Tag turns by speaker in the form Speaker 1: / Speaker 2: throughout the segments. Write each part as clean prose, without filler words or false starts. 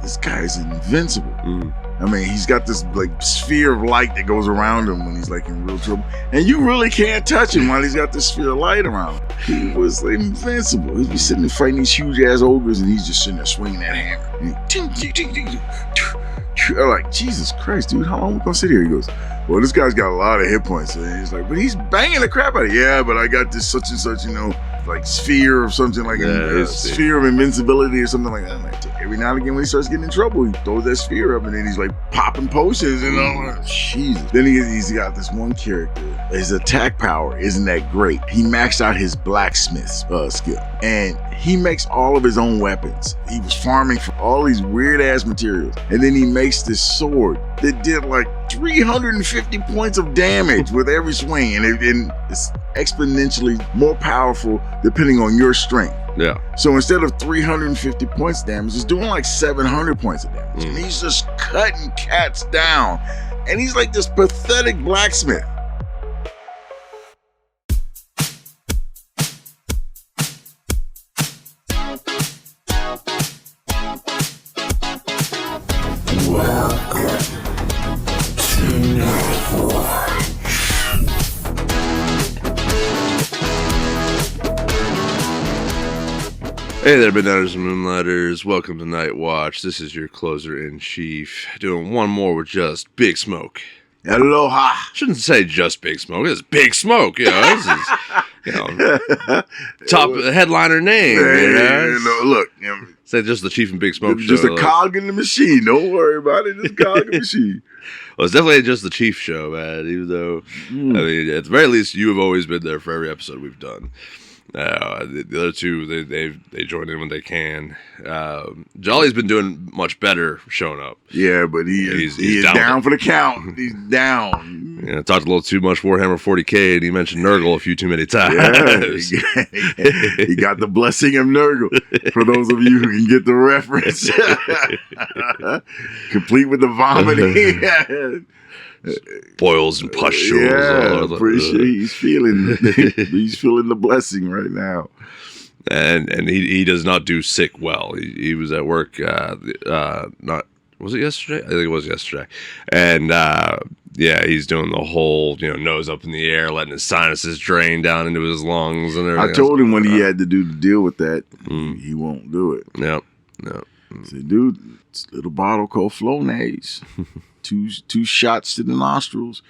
Speaker 1: this guy is invincible. I mean, he's got this like sphere of light that goes around him when he's like in real trouble, and you really can't touch him while he's got this sphere of light around him. He was like, invincible. He'd be sitting there fighting these huge ass ogres, and he's just sitting there swinging that hammer. I'm like, Jesus Christ, dude, how long we gonna sit here? He goes, well, this guy's got a lot of hit points. And he's like, but he's banging the crap out of it. Yeah, but I got this such and such, like sphere or something, like a sphere of invincibility or something like that. I'm like, every now and again when he starts getting in trouble, he throws that sphere up and then he's like popping potions and all that. Jesus. Then he's got this one character. His attack power isn't that great. He maxed out his blacksmith skill and he makes all of his own weapons. He was farming for all these weird ass materials. And then he makes this sword that did like 350 points of damage with every swing. And it's exponentially more powerful depending on your strength.
Speaker 2: Yeah.
Speaker 1: So instead of 350 points of damage, it's doing like 700 points of damage. And he's just cutting cats down. And he's like this pathetic blacksmith.
Speaker 2: Hey there, Midnighters and Moonlighters. Welcome to Nightwatch. This is your closer-in-chief, doing one more with just Big Smoke.
Speaker 1: Aloha.
Speaker 2: Shouldn't say just Big Smoke. It's Big Smoke. This is, top headliner name.
Speaker 1: Look.
Speaker 2: Say just the Chief and Big Smoke
Speaker 1: just
Speaker 2: show.
Speaker 1: Just a cog in the machine. Don't worry about it. Just a cog in the machine.
Speaker 2: Well, it's definitely just the Chief show, man. Even though, I mean, at the very least, you have always been there for every episode we've done. The other two, they join in when they can. Jolly's been doing much better showing up.
Speaker 1: Yeah, but he's down for the count. He's down.
Speaker 2: Yeah, talked a little too much Warhammer 40K, and he mentioned Nurgle a few too many times.
Speaker 1: Yeah, he got the blessing of Nurgle. For those of you who can get the reference, complete with the vomiting.
Speaker 2: Boils and pustules.
Speaker 1: Yeah, pretty sure he's feeling the blessing right now.
Speaker 2: And he does not do sick well. He was at work. Was it yesterday? I think it was yesterday. And he's doing the whole nose up in the air, letting his sinuses drain down into his lungs and everything.
Speaker 1: I told him when he had to deal with that, he won't do it.
Speaker 2: Yep.
Speaker 1: I said, dude, it's a little bottle called Flonase. Two shots to the nostrils.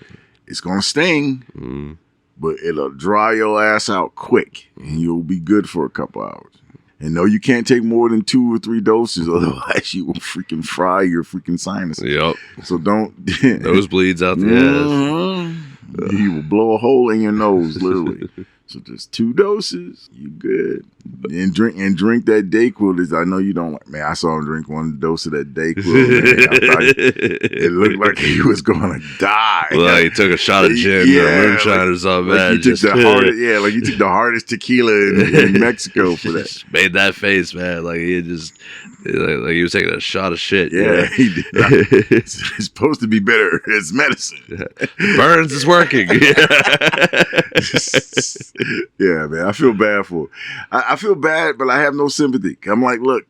Speaker 1: It's gonna sting, but it'll dry your ass out quick, and you'll be good for a couple hours. And no, you can't take more than 2 or 3 doses, otherwise you will freaking fry your freaking sinuses.
Speaker 2: Yep.
Speaker 1: So don't.
Speaker 2: Nosebleeds out the ass.
Speaker 1: He will blow a hole in your nose, literally. So just 2 doses, you good. And drink that Dayquil. I know you don't like. Man, I saw him drink 1 dose of that Dayquil. It looked like he was gonna die.
Speaker 2: Well, he took a shot of gin or moonshine or something.
Speaker 1: Like you took the hardest tequila in Mexico for that.
Speaker 2: Made that face, man. Like he just. Like he was taking a shot of shit.
Speaker 1: Yeah, he did. It's supposed to be bitter. It's medicine.
Speaker 2: Burns is working.
Speaker 1: Yeah, man. I feel bad for him. I feel bad, but I have no sympathy. I'm like, look,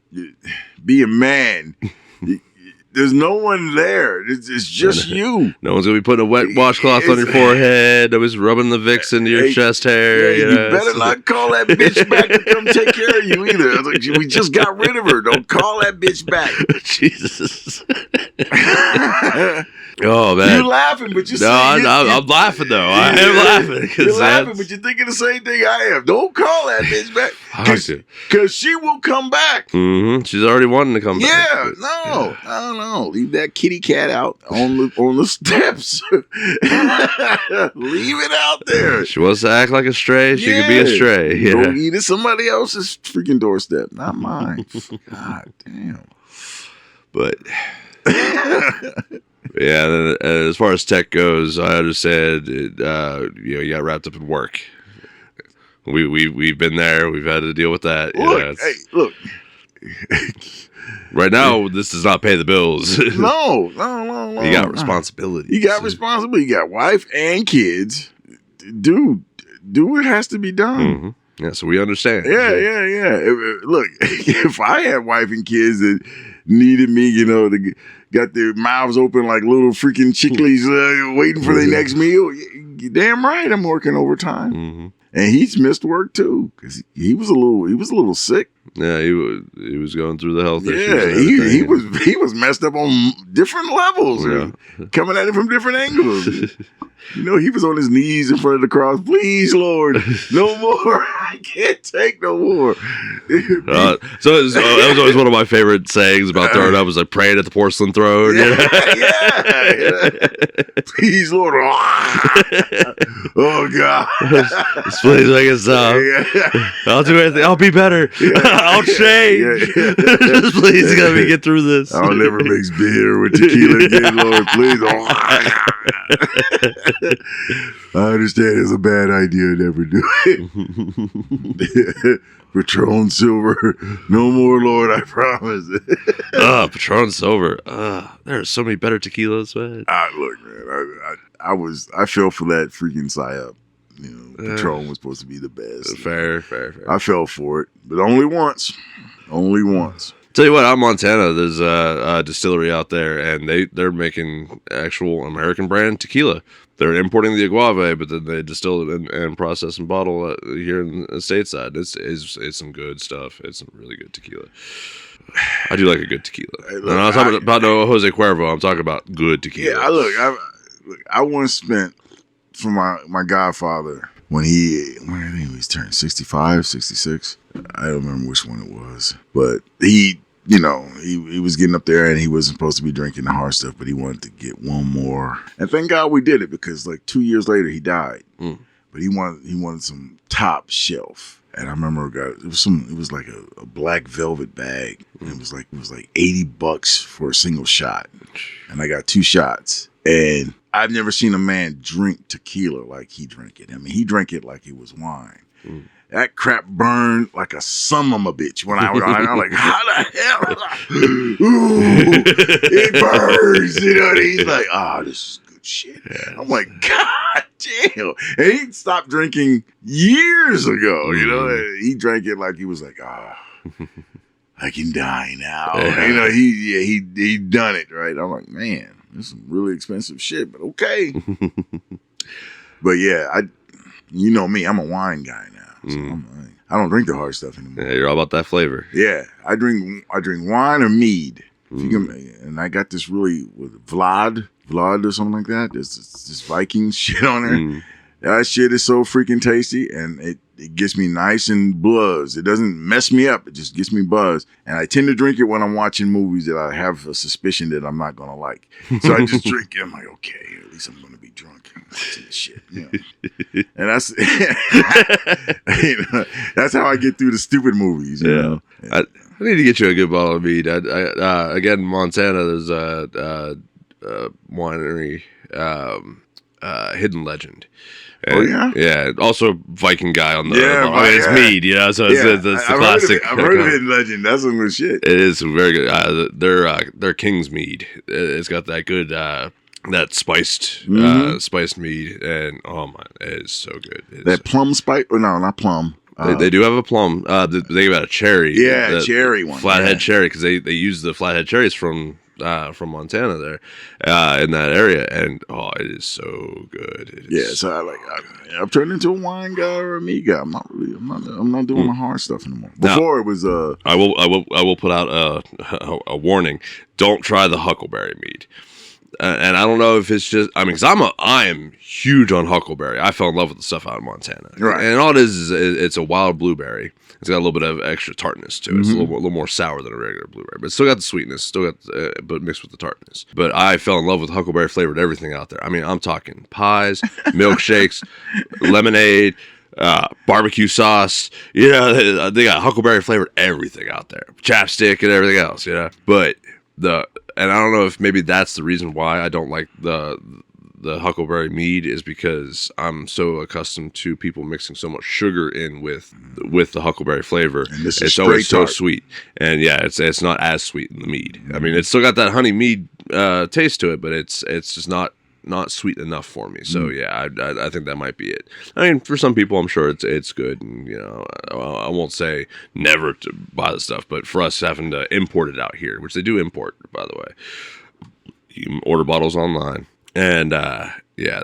Speaker 1: be a man. There's no one there. It's just you.
Speaker 2: No one's gonna be putting a wet washcloth on your forehead. Nobody's rubbing the Vicks into your chest hair.
Speaker 1: You better not call that bitch back to come take care of you either. I was like, we just got rid of her. Don't call that bitch back.
Speaker 2: Jesus. Oh man,
Speaker 1: you're laughing, but
Speaker 2: I'm laughing though. I am laughing.
Speaker 1: You're laughing, but you're thinking the same thing I am. Don't call that bitch back, because she will come back.
Speaker 2: Mm-hmm. She's already wanting to come back.
Speaker 1: Yeah, no, I don't know. Leave that kitty cat out on the steps. Leave it out there.
Speaker 2: She wants to act like a stray. She could be a stray. Yeah.
Speaker 1: Go eat at somebody else's freaking doorstep, not mine. God damn.
Speaker 2: But. Yeah, as far as tech goes, I understand. You got wrapped up in work. We've been there. We've had to deal with that.
Speaker 1: Look.
Speaker 2: Right now, this does not pay the bills.
Speaker 1: No.
Speaker 2: You got responsibility.
Speaker 1: You got responsibility. You got wife and kids. Dude, do what has to be done.
Speaker 2: Mm-hmm. Yeah, so we understand.
Speaker 1: Yeah. Look, if I had wife and kids that needed me, got their mouths open like little freaking chicklies waiting for their next meal. You're damn right, I'm working overtime. Mm-hmm. And he's missed work too because he was a little sick.
Speaker 2: Yeah, he was going through the health issues.
Speaker 1: Yeah, he was messed up on different levels, coming at it from different angles. He was on his knees in front of the cross. Please, Lord, no more. I can't take no more.
Speaker 2: That was always one of my favorite sayings about throwing up. Was like praying at the porcelain throne.
Speaker 1: Yeah. Please, Lord. Oh God.
Speaker 2: Please make it stop. I'll do anything. I'll be better. I'll change. Just please let me get through this.
Speaker 1: I'll never mix beer with tequila again, Lord. Please. I understand it's a bad idea. Never do it. Patron Silver, no more, Lord. I promise.
Speaker 2: Patron Silver. There are so many better tequilas, man.
Speaker 1: Look, man. I fell for that freaking psyop. Patron was supposed to be the best.
Speaker 2: Fair.
Speaker 1: I fell for it, but only once. Only once.
Speaker 2: Tell you what, out in Montana, there's a distillery out there, and they're making actual American brand tequila. They're importing the agave, but then they distill it and process and bottle it here in the stateside. It's some good stuff. It's some really good tequila. I do like a good tequila. I'm not talking about no Jose Cuervo. I'm talking about good tequila.
Speaker 1: Yeah, I once spent for my godfather when I think he was turning 65, 66. I don't remember which one it was, but he was getting up there and he wasn't supposed to be drinking the hard stuff, but he wanted to get one more. And thank God we did it because like 2 years later he died. But he wanted some top shelf. And I remember it was like a black velvet bag. And it was like $80 for a single shot. And I got 2 shots. And I've never seen a man drink tequila like he drank it. I mean, he drank it like it was wine. That crap burned like a son of a bitch when I was I'm like, how the hell? Ooh, it burns. And he's like, this is good shit. I'm like, God damn. And he stopped drinking years ago, He drank it like he was like, I can die now. Yeah. He done it, right? I'm like, man, this is some really expensive shit, but okay. But yeah, you know me, I'm a wine guy now. So I don't drink the hard stuff anymore.
Speaker 2: Yeah, you're all about that flavor.
Speaker 1: Yeah, I drink wine or mead. And I got this really Vlad or something like that. There's this Viking shit on there. That shit is so freaking tasty, and it gets me nice and buzzed. It doesn't mess me up. It just gets me buzzed. And I tend to drink it when I'm watching movies that I have a suspicion that I'm not going to like. So I just drink it. I'm like, okay, at least I'm going to be drunk and watching this shit. And that's that's how I get through the stupid movies. You know?
Speaker 2: I need to get you a good bottle of mead. Again, in Montana, there's a winery, Hidden Legend. And, yeah. Also, Viking guy on the. It's mead, So it's the classic.
Speaker 1: I've heard of Hidden Legend. That's some good shit.
Speaker 2: It is very good. They're King's mead. It's got that good that spiced mead, and oh my, it is so good.
Speaker 1: That plum spice? Or no, not plum.
Speaker 2: They do have a plum. They got a cherry.
Speaker 1: Yeah, cherry one.
Speaker 2: Flathead cherry, because they use the flathead cherries from Montana there, in that area, and it is so good.
Speaker 1: So I've turned into a wine guy or a meat guy. I'm not doing the hard stuff anymore. Before it was
Speaker 2: I will put out a warning. Don't try the huckleberry mead. And I don't know if it's just, because I am huge on huckleberry. I fell in love with the stuff out of Montana. Right. And all it is it's a wild blueberry. It's got a little bit of extra tartness to it. It's a little more sour than a regular blueberry, but it's still got the sweetness, but mixed with the tartness. But I fell in love with huckleberry flavored everything out there. I'm talking pies, milkshakes, lemonade, barbecue sauce. They got huckleberry flavored everything out there, chapstick and everything else. But and I don't know if maybe that's the reason why I don't like the huckleberry mead, is because I'm so accustomed to people mixing so much sugar in with the huckleberry flavor. And it's always so sweet, and it's not as sweet in the mead. It's still got that honey mead taste to it, but it's just not not sweet enough for me. So yeah, I think that might be it. I mean, for some people, I'm sure it's good, and you know, I won't say never to buy the stuff, but for us having to import it out here, which they do import, by the way, you can order bottles online, and yeah,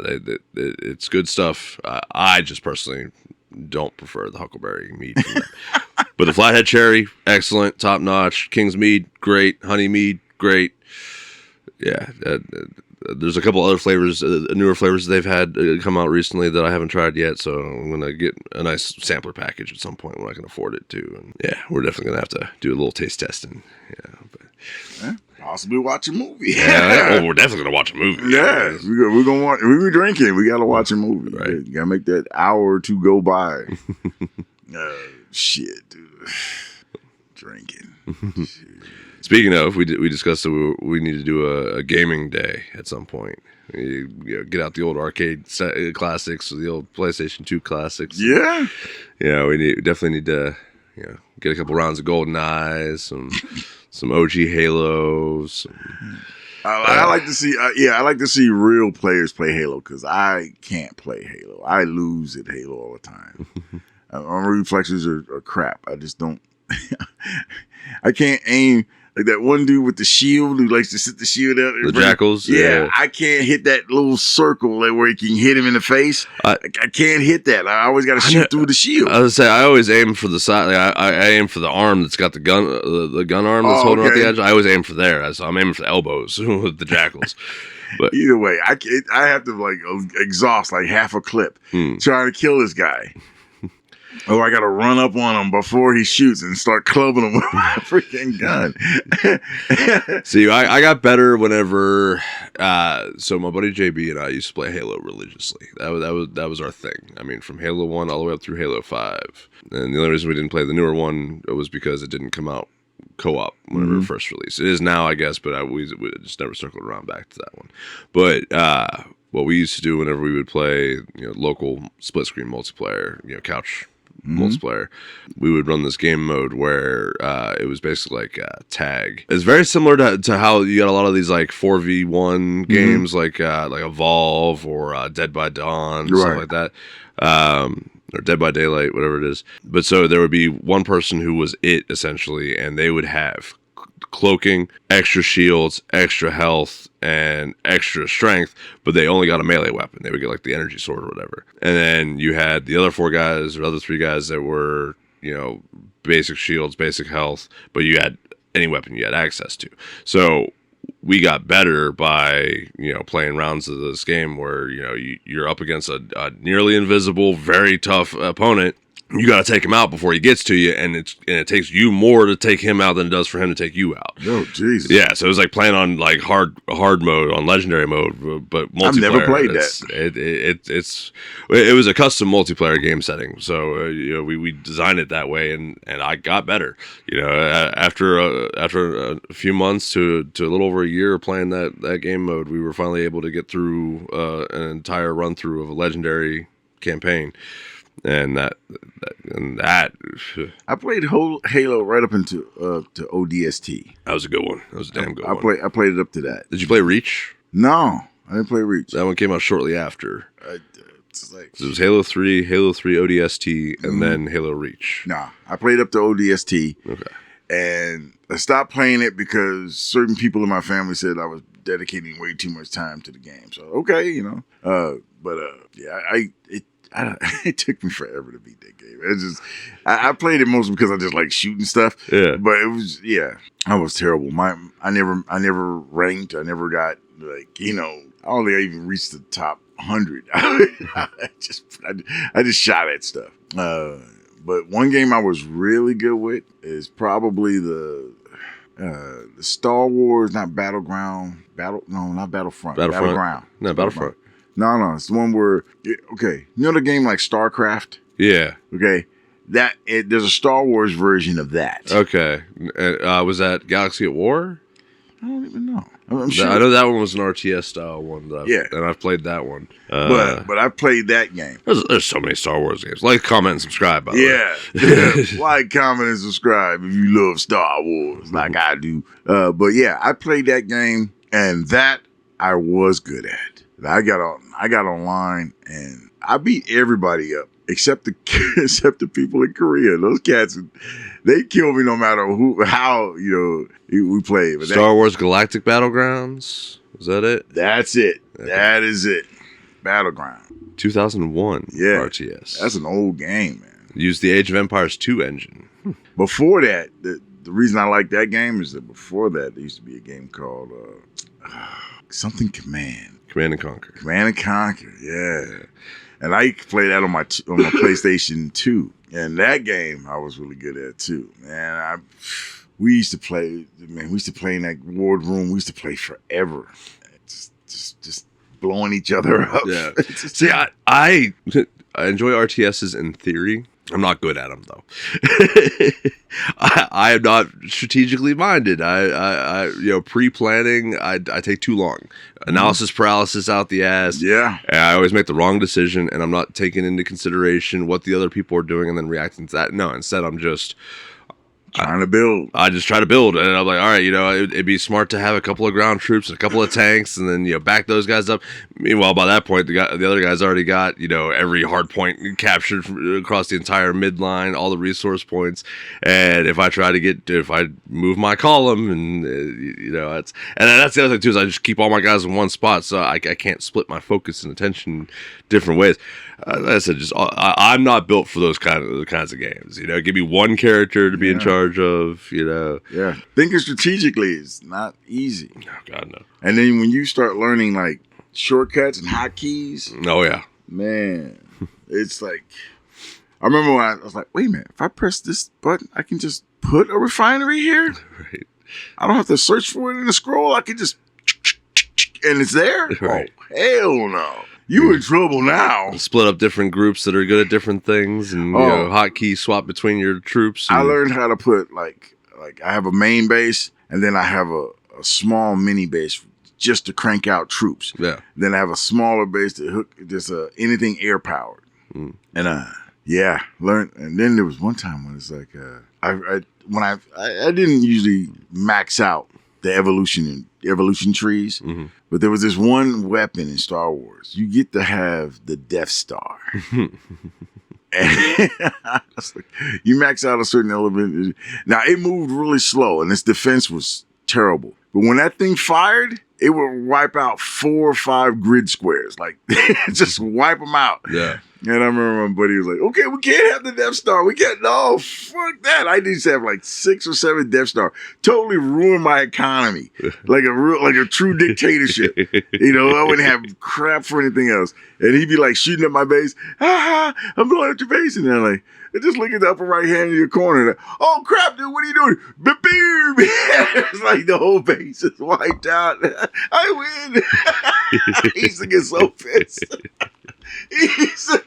Speaker 2: it's good stuff. I just personally don't prefer the huckleberry mead. But the flathead cherry, excellent, top notch. King's mead, great. Honey mead, great. Yeah, there's a couple other flavors, newer flavors they've had come out recently that I haven't tried yet. So I'm gonna get a nice sampler package at some point when I can afford it too. And yeah, we're definitely gonna have to do a little taste testing. Yeah,
Speaker 1: possibly watch a movie.
Speaker 2: Yeah, well, we're definitely gonna watch a movie.
Speaker 1: Yeah, we're gonna watch. We drinking. We gotta watch a movie.
Speaker 2: Right.
Speaker 1: You gotta make that hour or two go by. Shit, dude. Drinking. Shit.
Speaker 2: Speaking of, we discussed that we need to do a gaming day at some point. You know, get out the old arcade classics, the old PlayStation 2 classics.
Speaker 1: Yeah.
Speaker 2: Yeah, we definitely need to, you know, get a couple rounds of Golden Eyes, some OG Halos.
Speaker 1: I like to see. I like to see real players play Halo because I can't play Halo. I lose at Halo all the time. My reflexes are crap. I just don't. I can't aim. Like that one dude with the shield who likes to sit the shield up.
Speaker 2: The jackals?
Speaker 1: Yeah, I can't hit that little circle where you can hit him in the face. I can't hit that. I always got to shoot through the shield.
Speaker 2: I would say I always aim for the side. Like I aim for the arm that's got the gun, the gun arm that's holding out the edge. I always aim for there. So I'm aiming for the elbows with the jackals. But
Speaker 1: either way, I have to like exhaust like half a clip trying to kill this guy. Oh, I got to run up on him before he shoots and start clubbing him with my freaking gun.
Speaker 2: See, I got better whenever. So my buddy JB and I used to play Halo religiously. That was our thing. I mean, from Halo 1 all the way up through Halo 5. And the only reason we didn't play the newer one was because it didn't come out co-op whenever it first released. It is now, I guess, but we just never circled around back to that one. But what we used to do whenever we would play, you know, local split screen multiplayer, you know, couch multiplayer, we would run this game mode where it was basically like tag. It's very similar to how you got a lot of these like 4v1 games like Evolve or Dead by Dawn, stuff like that, or Dead by Daylight, whatever it is. But so there would be one person who was it essentially, and they would have cloaking, extra shields, extra health, and extra strength, but they only got a melee weapon. They would get like the energy sword or whatever. And then you had the other 4 guys or other 3 guys that were, you know, basic shields, basic health, but you had any weapon you had access to. So we got better by, you know, playing rounds of this game where, you know, you're up against a nearly invisible, very tough opponent. You got to take him out before he gets to you, and it takes you more to take him out than it does for him to take you out.
Speaker 1: Oh, Jesus.
Speaker 2: Yeah, so it was like playing on like hard mode, on legendary mode, but multiplayer.
Speaker 1: I've never played that.
Speaker 2: It was a custom multiplayer game setting, so you know, we designed it that way, and I got better. You know, after a few months to a little over a year of playing that game mode, we were finally able to get through an entire run through of a legendary campaign. And that
Speaker 1: I played Halo right up into to ODST.
Speaker 2: That was a good one. That was a damn good one.
Speaker 1: I played it up to that.
Speaker 2: Did you play Reach?
Speaker 1: No, I didn't play Reach.
Speaker 2: That one came out shortly after. It was Halo 3 ODST, and then Halo Reach.
Speaker 1: Nah, I played up to ODST. Okay. And I stopped playing it because certain people in my family said I was dedicating way too much time to the game. So okay, you know. It took me forever to beat that game. It's just I played it mostly because I just like shooting stuff. Yeah. But it was I was terrible. I never ranked. I never got like, you know, I don't think I even reached the top 100. I just shot at stuff. But one game I was really good with is probably the Star Wars, not Battleground. Not Battlefront. Battleground.
Speaker 2: No, Battlefront.
Speaker 1: No, it's the one where, okay, you know the game like StarCraft?
Speaker 2: Yeah.
Speaker 1: Okay, there's a Star Wars version of that.
Speaker 2: Okay, was that Galaxy at War?
Speaker 1: I don't even know. I'm sure.
Speaker 2: I know that one was an RTS style one. And I've played that one.
Speaker 1: But I played that game.
Speaker 2: There's so many Star Wars games. Like, comment, and subscribe, by the
Speaker 1: way. Yeah. Like, comment, and subscribe if you love Star Wars like I do. But yeah, I played that game, and that I was good at. I got online and I beat everybody up except the people in Korea. Those cats, they kill me no matter how we play. But
Speaker 2: Star Wars Galactic Battlegrounds, is that it?
Speaker 1: That's it. Okay. That is it. Battleground.
Speaker 2: 2001
Speaker 1: yeah,
Speaker 2: RTS.
Speaker 1: That's an old game, man.
Speaker 2: Used the Age of Empires 2 engine.
Speaker 1: Before that, the reason I like that game is that before that, there used to be a game called something Command.
Speaker 2: Command and Conquer.
Speaker 1: Command and Conquer, yeah. And I played that on my PlayStation 2. And that game I was really good at too. Man, we used to play in that ward room. We used to play forever. Just blowing each other up.
Speaker 2: Yeah. See, I enjoy RTSs in theory. I'm not good at them though. I am not strategically minded. I pre-planning. I take too long. Analysis paralysis out the ass.
Speaker 1: Yeah.
Speaker 2: And I always make the wrong decision, and I'm not taking into consideration what the other people are doing and then reacting to that. No, instead I'm just
Speaker 1: trying to build.
Speaker 2: I just try to build, and I'm like, all right, it'd be smart to have a couple of ground troops and a couple of tanks, and then back those guys up. Meanwhile, by that point, the other guy's already got every hard point captured across the entire midline, all the resource points. And if I move my column, and that's the other thing too, is I just keep all my guys in one spot, so I can't split my focus and attention different ways. Like I said, I'm not built for those kinds of games. Give me one character to be in charge of.
Speaker 1: Yeah, thinking strategically is not easy.
Speaker 2: Oh God, no.
Speaker 1: And then when you start learning like shortcuts and hotkeys,
Speaker 2: oh yeah,
Speaker 1: man, it's like I remember when I was like, wait a minute, if I press this button, I can just put a refinery here.
Speaker 2: Right.
Speaker 1: I don't have to search for it in the scroll. I can just and it's there.
Speaker 2: Right.
Speaker 1: Oh hell no. You in trouble now.
Speaker 2: Split up different groups that are good at different things, and hotkey swap between your troops.
Speaker 1: I learned how to put like I have a main base, and then I have a small mini base just to crank out troops.
Speaker 2: Yeah.
Speaker 1: Then I have a smaller base to hook just anything air powered. And learned. And then there was one time when it's like I didn't usually max out the evolution trees. Mm-hmm. But there was this one weapon in Star Wars. You get to have the Death Star. And you max out a certain element. Now, it moved really slow, and its defense was terrible. But when that thing fired, it would wipe out 4 or 5 grid squares. Like, just wipe them out.
Speaker 2: Yeah.
Speaker 1: And I remember my buddy was like, okay, we can't have the Death Star. No, fuck that. I need to have like 6 or 7 Death Star. Totally ruin my economy. Like a true dictatorship. I wouldn't have crap for anything else. And he'd be like shooting at my base. I'm blowing up your base. And then like, just look at the upper right hand of your corner. Like, oh crap, dude, what are you doing? Boom! It's like the whole base is wiped out. I win. He used to get so pissed. There's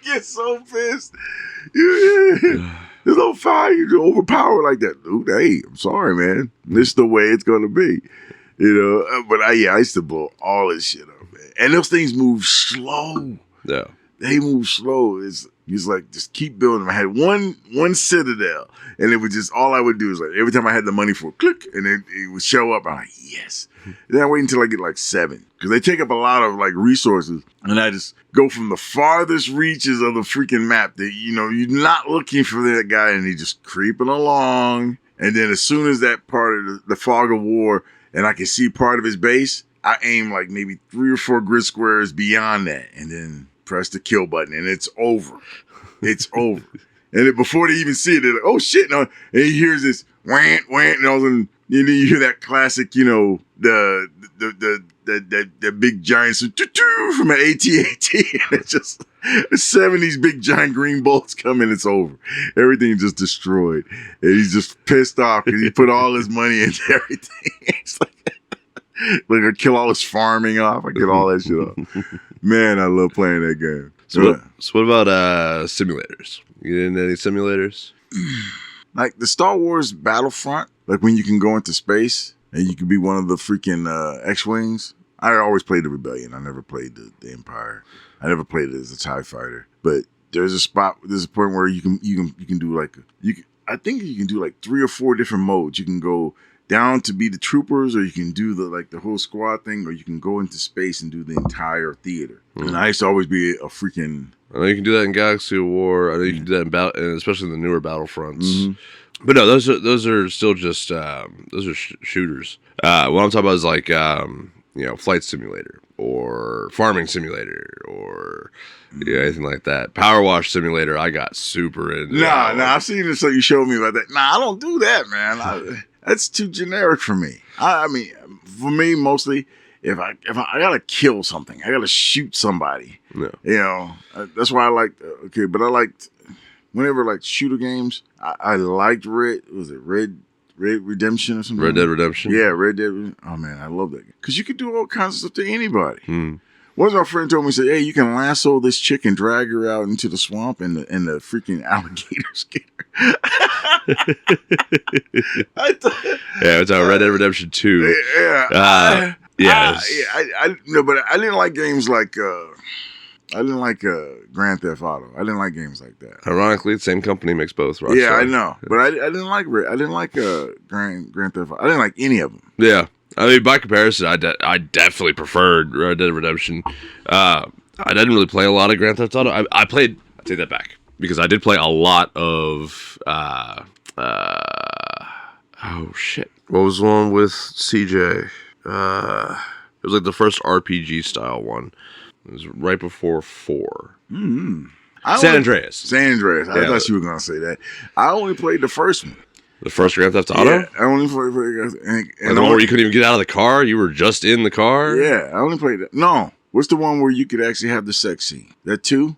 Speaker 1: no fire. You're overpowered like that. Dude, hey, I'm sorry, man. This is the way it's going to be. But I used to blow all this shit up, man. And those things move slow.
Speaker 2: Yeah.
Speaker 1: They move slow. It's like, just keep building them. I had one citadel, and it was just, all I would do is like, every time I had the money for a click, and it would show up, I'm like, yes. Then I wait until I get like 7, because they take up a lot of like resources, and I just go from the farthest reaches of the freaking map that, you're not looking for that guy, and he's just creeping along. And then as soon as that part of the fog of war, and I can see part of his base, I aim like maybe 3 or 4 grid squares beyond that, and then press the kill button, and it's over. It's over. And then before they even see it, they're like, oh shit. No. And he hears this whant, whant, and all of a sudden, you hear that classic, the big giant from an AT-AT. And it's just 7 these big giant green bolts come in, it's over. Everything's just destroyed. And he's just pissed off because he put all his money into everything. It's like I kill all his farming off. I get all that shit off. Man, I love playing that game.
Speaker 2: So what about simulators? You get into any simulators?
Speaker 1: Like the Star Wars Battlefront, like when you can go into space and you can be one of the freaking X-Wings. I always played the Rebellion. I never played the Empire. I never played it as a TIE fighter. But there's a point where you can do like I think you can do like 3 or 4 different modes. You can go down to be the troopers, or you can do the whole squad thing, or you can go into space and do the entire theater. And I used to always be a freaking...
Speaker 2: I know you can do that in Galaxy of War. I know you can do that in especially in the newer Battlefronts. But no, those are still just shooters. What I'm talking about is like flight simulator or farming simulator or anything like that. Power wash simulator. I got super into.
Speaker 1: Nah, I've seen this. So you showed me about that. Nah, I don't do that, man. That's too generic for me. I mean, for me, mostly if I gotta kill something, I gotta shoot somebody. Yeah. That's why I liked. Okay, but I liked whenever like shooter games. I liked Red Redemption or something.
Speaker 2: Red Dead Redemption.
Speaker 1: Yeah, Red Dead. Oh man, I love that game because you could do all kinds of stuff to anybody. Once my friend told me, he said, "Hey, you can lasso this chick and drag her out into the swamp, and the freaking alligators get her."
Speaker 2: It's Red Dead Redemption 2.
Speaker 1: Yeah, no, but I didn't like games like Grand Theft Auto. I didn't like games like that.
Speaker 2: Ironically, the same company makes both. Rockstar.
Speaker 1: Yeah, I know, but I didn't like Grand Theft Auto. I didn't like any of them.
Speaker 2: Yeah. I mean, by comparison, I definitely preferred Red Dead Redemption. I didn't really play a lot of Grand Theft Auto. I take that back, because I did play a lot of, oh shit. What was the one with CJ? It was like the first RPG style one. It was right before 4. San Andreas.
Speaker 1: I thought you were going to say that. I only played the first one.
Speaker 2: The first Grand Theft Auto?
Speaker 1: Yeah, I only played
Speaker 2: and the one where you couldn't even get out of the car? You were just in the car?
Speaker 1: Yeah, I only played that. No. What's the one where you could actually have the sex scene? That 2?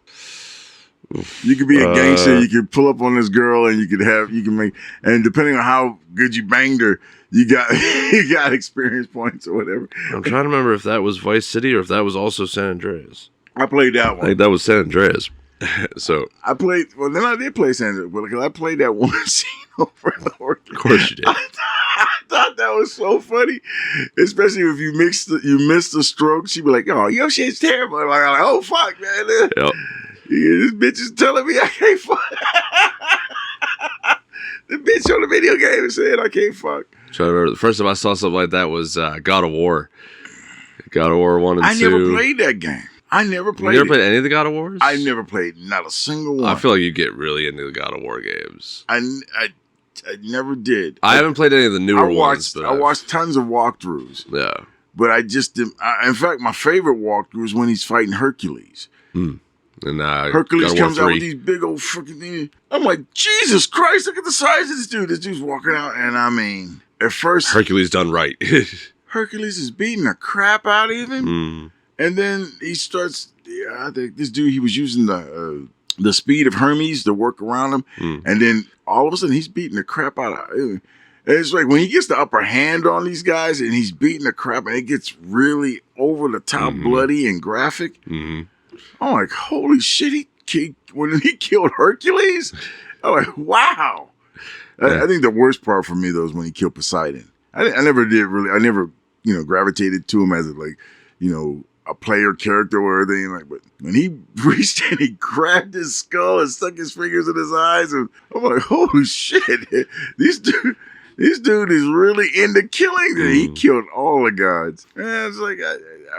Speaker 1: You could be a gangster, you could pull up on this girl, and and depending on how good you banged her, you got experience points or whatever.
Speaker 2: I'm trying to remember if that was Vice City or if that was also San Andreas.
Speaker 1: I played that one.
Speaker 2: I think that was San Andreas. So
Speaker 1: I played. Well, then I did play San Andreas, but I played that one scene over and over.
Speaker 2: Of course you did.
Speaker 1: I thought that was so funny, especially if you missed the stroke. She'd be like, "Oh, your shit's terrible." I'm like, "Oh fuck, man."
Speaker 2: Yep.
Speaker 1: This bitch is telling me I can't fuck. The bitch on the video game said I can't fuck.
Speaker 2: I'm trying to remember, the first time I saw something like that was God of War. God of War 1 and 2.
Speaker 1: I never played that game. You never
Speaker 2: played any of the God of Wars?
Speaker 1: I never played not a single one.
Speaker 2: I feel like you get really into the God of War games.
Speaker 1: I never did.
Speaker 2: I haven't played any of the newer ones.
Speaker 1: But I watched tons of walkthroughs.
Speaker 2: Yeah.
Speaker 1: But I just didn't. In fact, my favorite walkthrough is when he's fighting Hercules.
Speaker 2: And
Speaker 1: Hercules comes out with these big old freaking things. I'm like, Jesus Christ, look at the size of this dude. This dude's walking out, and I mean, at first...
Speaker 2: Hercules done right.
Speaker 1: Hercules is beating the crap out of him. And then he starts... I think this dude, he was using the speed of Hermes to work around him. And then all of a sudden, he's beating the crap out of him. And it's like when he gets the upper hand on these guys, and he's beating the crap, and it gets really over the top, bloody and graphic. I'm like, holy shit, when he killed Hercules, I'm like, wow. I think the worst part for me, though, is when he killed Poseidon. I never gravitated to him as a player character or anything. But when he reached in, he grabbed his skull and stuck his fingers in his eyes. And I'm like, holy shit, this dude is really into killing. He killed all the gods. And it's like,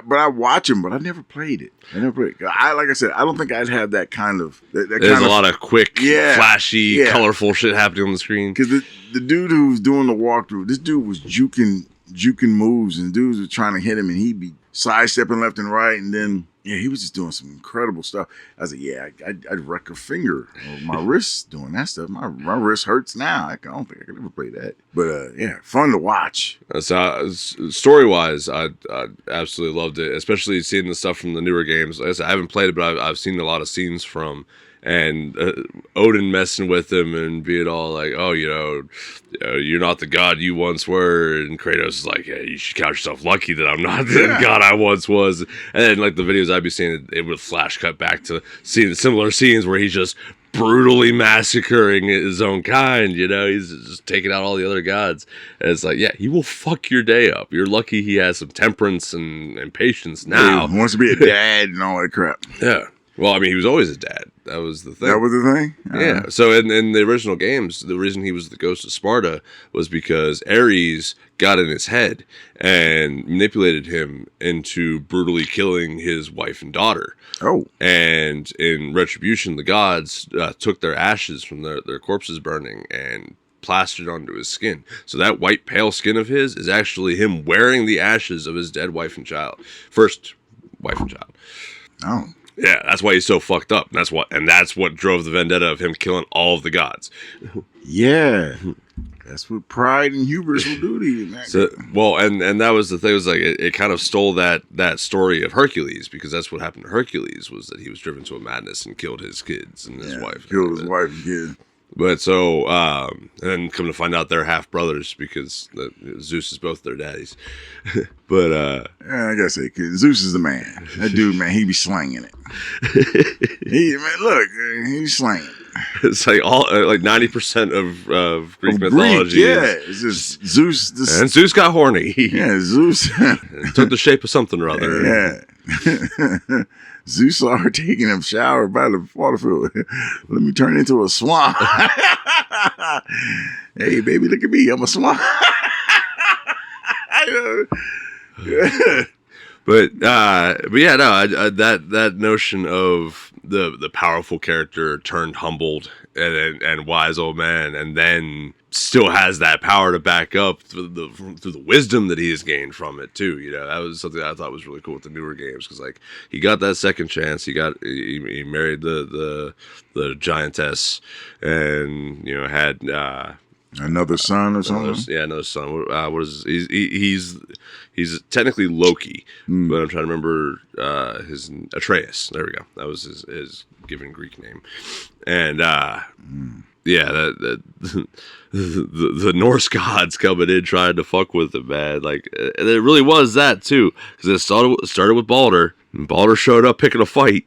Speaker 1: but I watch him, but I never played it. Like I said, I don't think I'd have that kind of.
Speaker 2: There's a lot of quick, flashy, colorful shit happening on the screen.
Speaker 1: Because the dude who was doing the walkthrough, this dude was juking moves, and dudes were trying to hit him, and he'd be sidestepping left and right, and then he was just doing some incredible stuff. I was like, I'd wreck a finger or my wrist doing that stuff. My wrist hurts now. I don't think I could ever play that. But fun to watch.
Speaker 2: Story wise, I absolutely loved it, especially seeing the stuff from the newer games. Like I said, I haven't played it, but I've seen a lot of scenes from. And Odin messing with him and being all like, "Oh, you're not the god you once were," and Kratos is like, "Yeah, you should count yourself lucky that I'm not the god I once was." And then like the videos I'd be seeing, it would flash cut back to seeing similar scenes where he's just brutally massacring his own kind. He's just taking out all the other gods. And it's like, yeah, he will fuck your day up. You're lucky he has some temperance and patience now.
Speaker 1: He wants to be a dad and all that crap.
Speaker 2: Yeah. Well, I mean, he was always a dad. That was the thing.
Speaker 1: That was the thing?
Speaker 2: Yeah. So in the original games, the reason he was the ghost of Sparta was because Ares got in his head and manipulated him into brutally killing his wife and daughter.
Speaker 1: Oh.
Speaker 2: And in retribution, the gods took their ashes from their corpses burning and plastered onto his skin. So that white, pale skin of his is actually him wearing the ashes of his dead wife and child. First wife and child.
Speaker 1: Oh.
Speaker 2: Yeah, that's why he's so fucked up. That's what drove the vendetta of him killing all of the gods.
Speaker 1: Yeah. That's what pride and hubris will do to you, man.
Speaker 2: So, well, and that was the thing. It was like it kind of stole that story of Hercules, because that's what happened to Hercules, was that he was driven to a madness and killed his kids and his wife.
Speaker 1: Killed his wife and kids.
Speaker 2: But so, and then come to find out they're half brothers, because Zeus is both their daddies. But
Speaker 1: yeah, I gotta say, Zeus is the man. That dude, man, he be slanging it. He's slanging it.
Speaker 2: It's like all like 90% of Greek mythology.
Speaker 1: It's just Zeus.
Speaker 2: And Zeus got horny.
Speaker 1: Yeah, Zeus
Speaker 2: took the shape of something or other.
Speaker 1: Yeah. Zeus saw her taking a shower by the water field. Let me turn into a swamp. Hey, baby, look at me. I'm a swamp. But
Speaker 2: yeah, no, that notion of the powerful character turned humbled and wise old man, and then still has that power to back up through the wisdom that he has gained from it too. You know, that was something I thought was really cool with the newer games, because like he got that second chance. He married the giantess, and you know had
Speaker 1: another son or something.
Speaker 2: Another son. What is he's technically Loki, but I'm trying to remember his Atreus. There we go. That was his given Greek name, and yeah, the Norse gods coming in trying to fuck with him, man. Like, and it really was that too, because it started with Baldur, and Baldur showed up picking a fight.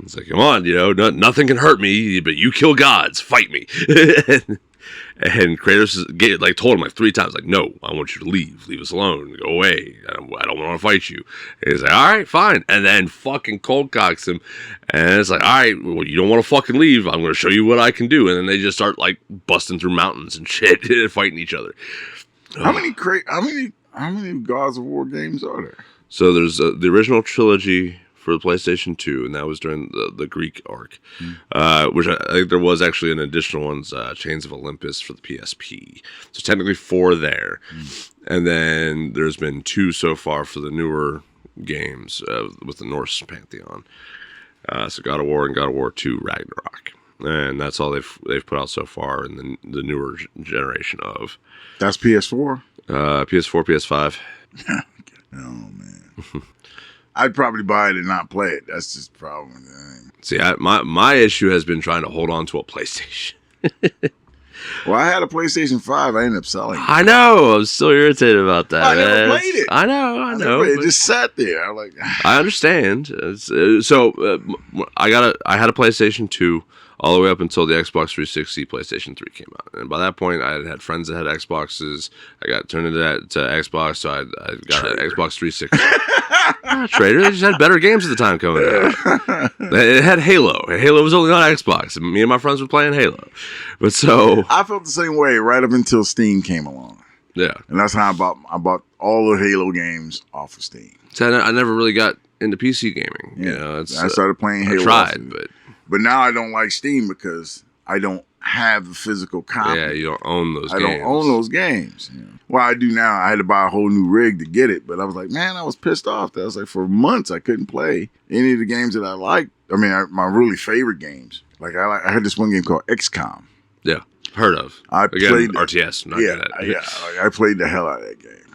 Speaker 2: It's like, come on, you know, nothing can hurt me, but you kill gods, fight me. And Kratos told him like 3 times, like, no, I want you to leave us alone, go away. I don't want to fight you. And he's like, all right, fine. And then fucking cold cocks him, and it's like, all right, well, you don't want to fucking leave. I'm going to show you what I can do. And then they just start like busting through mountains and shit and fighting each other.
Speaker 1: How many Gods of War games are there?
Speaker 2: So there's the original trilogy for the PlayStation 2, and that was during the Greek arc, which I think there was actually an additional ones, Chains of Olympus for the PSP. So technically 4 there. And then there's been 2 so far for the newer games with the Norse pantheon. So God of War and God of War 2 Ragnarok. And that's all they've put out so far in the newer generation of.
Speaker 1: That's PS4?
Speaker 2: PS4, PS5.
Speaker 1: Oh, man. I'd probably buy it and not play it. That's just the problem.
Speaker 2: See, my issue has been trying to hold on to a PlayStation.
Speaker 1: Well, I had a PlayStation 5. I ended up selling it.
Speaker 2: I know. I'm still irritated about that.
Speaker 1: I never played it.
Speaker 2: I know.
Speaker 1: It just sat there. I'm like,
Speaker 2: I understand. I had a PlayStation 2 all the way up until the Xbox 360, PlayStation 3 came out. And by that point, I had friends that had Xboxes. I got turned into Xbox, so I got an Xbox 360. Trader, they just had better games at the time coming out. It had Halo. Halo was only on Xbox, and me and my friends were playing Halo. But so
Speaker 1: I felt the same way right up until Steam came along.
Speaker 2: Yeah,
Speaker 1: and that's how I bought all the Halo games off of Steam.
Speaker 2: So I never really got into PC gaming.
Speaker 1: Yeah.
Speaker 2: You know,
Speaker 1: I started playing Halo.
Speaker 2: I tried,
Speaker 1: but now I don't like Steam because I don't have the physical copy.
Speaker 2: Yeah, you don't own those games.
Speaker 1: I don't own those games. You know? Well, I do now. I had to buy a whole new rig to get it, but I was like, man, I was pissed off. I was like, for months, I couldn't play any of the games that I liked. I mean, my really favorite games. Like, I had this one game called XCOM.
Speaker 2: Yeah, heard of.
Speaker 1: I played
Speaker 2: RTS.
Speaker 1: I played the hell out of that game.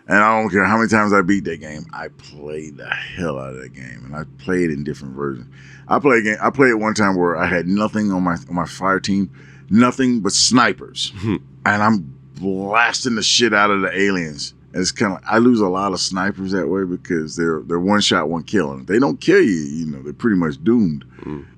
Speaker 1: And I don't care how many times I beat that game. I played the hell out of that game, and I played in different versions. I played it one time where I had nothing on my fire team, nothing but snipers, and I'm blasting the shit out of the aliens. And it's kind of I lose a lot of snipers that way because they're one shot, one kill, and if they don't kill you, you know, they're pretty much doomed.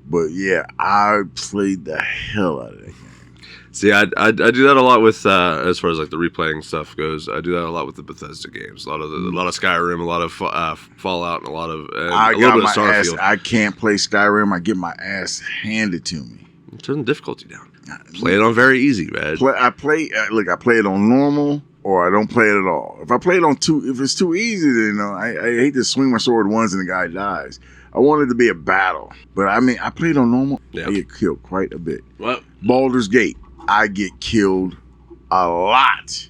Speaker 1: But yeah, I played the hell out of that game.
Speaker 2: See, I do that a lot with as far as like the replaying stuff goes. I do that a lot with the Bethesda games. A lot of Skyrim, a lot of Fallout, and a little bit of Starfield.
Speaker 1: I can't play Skyrim. I get my ass handed to me.
Speaker 2: Turn the difficulty down. Play it on very easy, man.
Speaker 1: I play it on normal, or I don't play it at all. If I play it on if it's too easy, then I hate to swing my sword once and the guy dies. I want it to be a battle, but I play it on normal. Yeah. I get killed quite a bit.
Speaker 2: What?
Speaker 1: Baldur's Gate, I get killed a lot.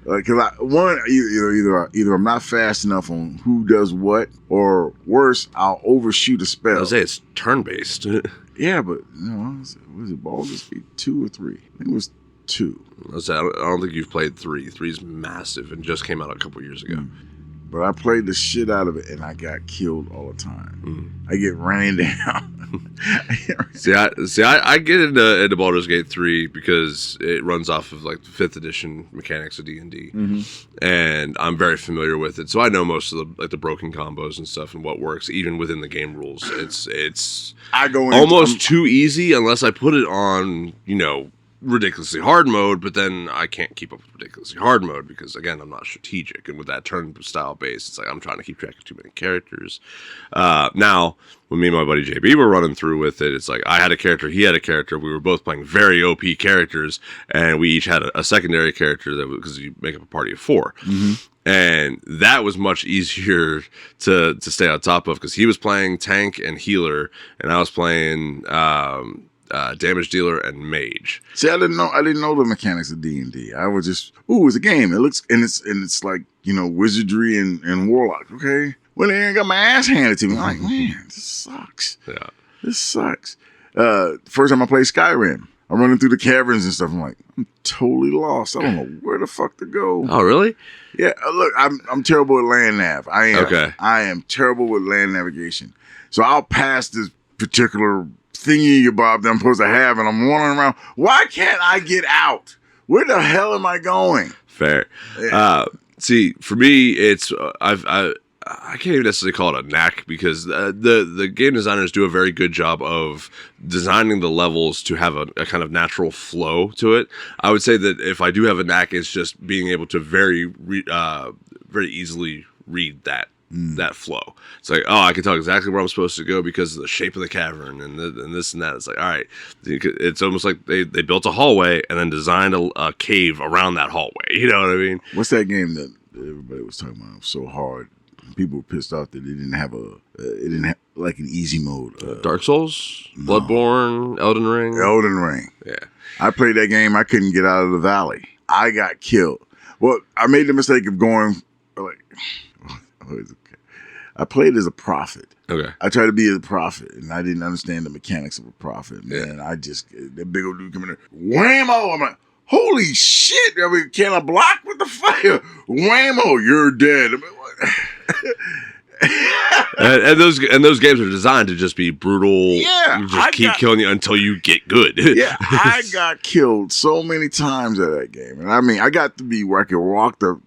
Speaker 1: Because either I'm not fast enough on who does what, or worse, I'll overshoot a spell.
Speaker 2: I'll say it's turn-based.
Speaker 1: Yeah, but was it Baldur's Gate 2 or 3? I think it was 2.
Speaker 2: I don't think you've played 3. 3's massive and just came out a couple years ago.
Speaker 1: But I played the shit out of it, and I got killed all the time. I get ran down.
Speaker 2: I get into Baldur's Gate 3 because it runs off of like the 5th edition mechanics of D&D, and I'm very familiar with it. So I know most of the broken combos and stuff and what works even within the game rules. It's almost too easy unless I put it on ridiculously hard mode, but then I can't keep up with ridiculously hard mode because, again, I'm not strategic. And with that turn style base, it's like I'm trying to keep track of too many characters. Now, when me and my buddy JB were running through with it, it's like I had a character, he had a character. We were both playing very OP characters, and we each had a secondary character because you make up a party of 4. And that was much easier to stay on top of because he was playing tank and healer, and I was playing damage dealer and mage.
Speaker 1: See, I didn't know the mechanics of D&D. I was just, it's a game. It looks and it's like wizardry and warlock. Okay, well, then I got my ass handed to me. I'm like, man, this sucks.
Speaker 2: Yeah,
Speaker 1: this sucks. First time I played Skyrim, I'm running through the caverns and stuff. I'm like, I'm totally lost. I don't know where the fuck to go.
Speaker 2: Oh, really?
Speaker 1: Yeah. Look, I'm terrible at land nav. I am.
Speaker 2: Okay.
Speaker 1: I am terrible with land navigation. So I'll pass this particular thingy bob that I'm supposed to have, and I'm wandering around. Why can't I get out? Where the hell am I going?
Speaker 2: Fair. Yeah. See, for me, it's I can't even necessarily call it a knack because the game designers do a very good job of designing the levels to have a kind of natural flow to it. I would say that if I do have a knack, it's just being able to very easily read that flow. It's like, I can tell exactly where I'm supposed to go because of the shape of the cavern and this and that. It's like, all right, it's almost like they built a hallway and then designed a cave around that hallway. You know what I mean?
Speaker 1: What's that game that everybody was talking about? It was so hard. People were pissed off that it didn't have like an easy mode.
Speaker 2: Dark Souls, no. Bloodborne, Elden Ring.
Speaker 1: Elden Ring.
Speaker 2: Yeah.
Speaker 1: I played that game. I couldn't get out of the valley. I got killed. Well, I made the mistake of going I played as a prophet.
Speaker 2: Okay.
Speaker 1: I tried to be a prophet, and I didn't understand the mechanics of a prophet. Man, that big old dude coming in, whammo! I'm like, holy shit! I mean, can I block with the fire? Whammo! You're dead. I'm like, what?
Speaker 2: and those games are designed to just be brutal.
Speaker 1: Yeah,
Speaker 2: you just keep killing you until you get good.
Speaker 1: Yeah, I got killed so many times at that game, and I got to be where I could walk the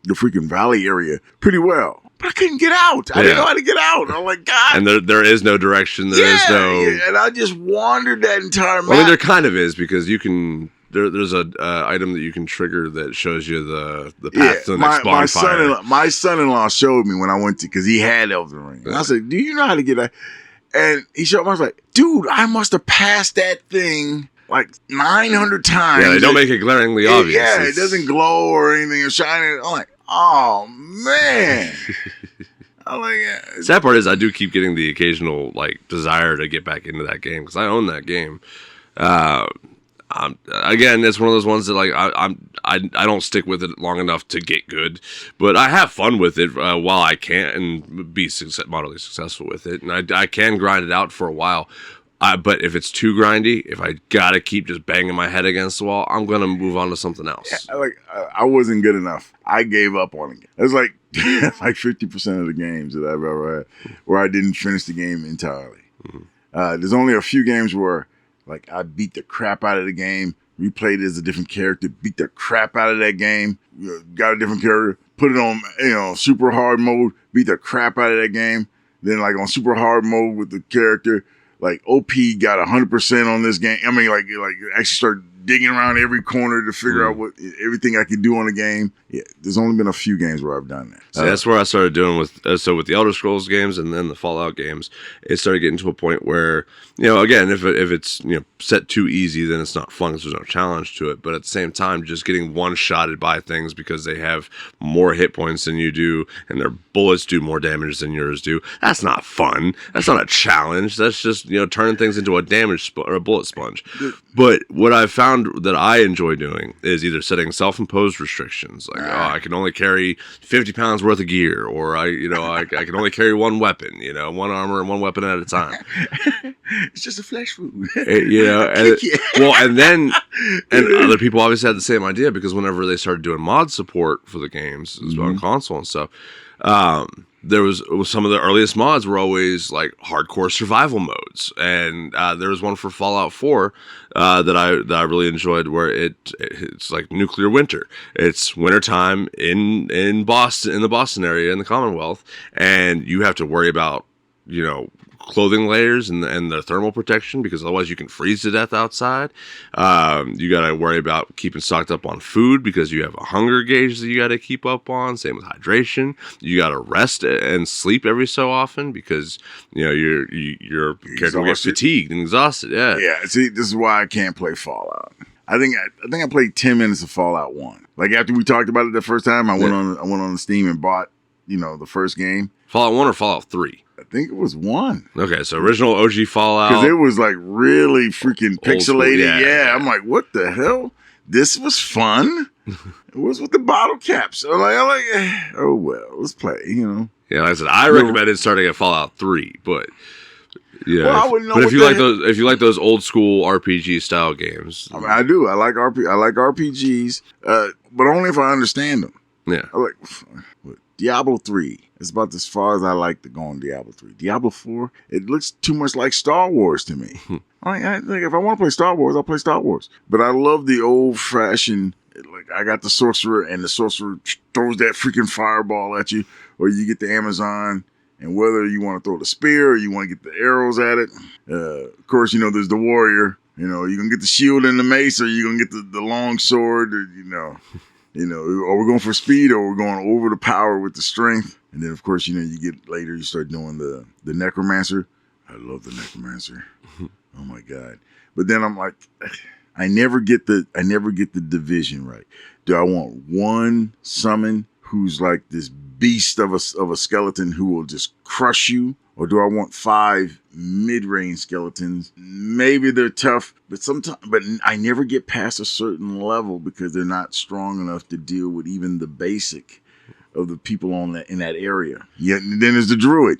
Speaker 1: freaking valley area pretty well. But I couldn't get out. I didn't know how to get out. I'm like, God.
Speaker 2: And there is no direction. There is no.
Speaker 1: Yeah, and I just wandered that entire map.
Speaker 2: Well, I mean, there kind of is because you can. There's a item that you can trigger that shows you the path to the next bonfire.
Speaker 1: My son-in-law showed me when I went to because he had Elden Ring. And I said, "Do you know how to get out?" And he showed me. I was like, "Dude, I must have passed that thing." Like 900 times.
Speaker 2: Yeah, they don't make it glaringly obvious.
Speaker 1: Yeah, it doesn't glow or anything or shine. I'm like, oh man. I'm like, yeah.
Speaker 2: Sad part is I do keep getting the occasional desire to get back into that game because I own that game. Again, it's one of those ones that I don't stick with it long enough to get good, but I have fun with it while I can and be moderately successful with it, and I can grind it out for a while. But if it's too grindy, if I gotta keep just banging my head against the wall, I'm gonna move on to something else.
Speaker 1: Yeah, I wasn't good enough. I gave up on it. It was like 50% of the games that I've ever had where I didn't finish the game entirely. Mm-hmm. There's only a few games where I beat the crap out of the game, replayed it as a different character, beat the crap out of that game, got a different character, put it on super hard mode, beat the crap out of that game. Then on super hard mode with the character. OP got 100% on this game. I mean, actually started digging around every corner to figure out everything I could do on the game. Yeah, there's only been a few games where I've done that.
Speaker 2: So that's where I started doing with the Elder Scrolls games and then the Fallout games. It started getting to a point where, again, if it's set too easy, then it's not fun because there's no challenge to it. But at the same time, just getting one-shotted by things because they have more hit points than you do and their bullets do more damage than yours do, that's not fun. That's not a challenge. That's just turning things into a or a bullet sponge. But what I've found that I enjoy doing is either setting self-imposed restrictions, like I can only carry 50 pounds worth of gear, or I can only carry one weapon, one armor and one weapon at a time.
Speaker 1: It's just a flesh food.
Speaker 2: And then other people obviously had the same idea because whenever they started doing mod support for the games on console and stuff, there was some of the earliest mods were always like hardcore survival modes, and there was one for Fallout 4 that I really enjoyed where it's like nuclear winter. It's wintertime in Boston, in the Boston area in the Commonwealth, and you have to worry about clothing layers and the thermal protection because otherwise you can freeze to death outside. You got to worry about keeping stocked up on food because you have a hunger gauge that you got to keep up on. Same with hydration. You got to rest and sleep every so often because your character will get fatigued and exhausted.
Speaker 1: Yeah. See, this is why I can't play Fallout. I think I played 10 minutes of Fallout 1. Like after we talked about it the first time, I went on Steam and bought the first game.
Speaker 2: Fallout 1 or Fallout 3?
Speaker 1: I think it was 1.
Speaker 2: Okay, so original OG Fallout.
Speaker 1: Because it was like really freaking pixelated. Yeah, I'm like, what the hell? This was fun. It was with the bottle caps. I'm like, oh well, let's play.
Speaker 2: Yeah, like I said, I recommended starting at Fallout 3, but
Speaker 1: I wouldn't know.
Speaker 2: But if you like those old school RPG style games,
Speaker 1: I mean, I do. I like RPGs, but only if I understand them.
Speaker 2: Yeah,
Speaker 1: I like Diablo 3. It's about as far as I like to go on Diablo 3. Diablo 4, it looks too much like Star Wars to me. I think if I want to play Star Wars, I'll play Star Wars. But I love the old-fashioned, like I got the sorcerer, and the sorcerer throws that freaking fireball at you, or you get the Amazon, and whether you want to throw the spear or you want to get the arrows at it. Of course, there's the warrior. You can get the shield and the mace, or you're going to get the long sword, or, are we going for speed or we're going over the power with the strength? And then, of course, you get later, you start doing the necromancer. I love the necromancer. Oh my God. But then I'm like, I never get the division right. Do I want one summon who's like this beast of a skeleton who will just crush you? Or do I want 5 mid-range skeletons? Maybe they're tough, but I never get past a certain level because they're not strong enough to deal with even the basic of the people in that area. Yeah, then there's the druid.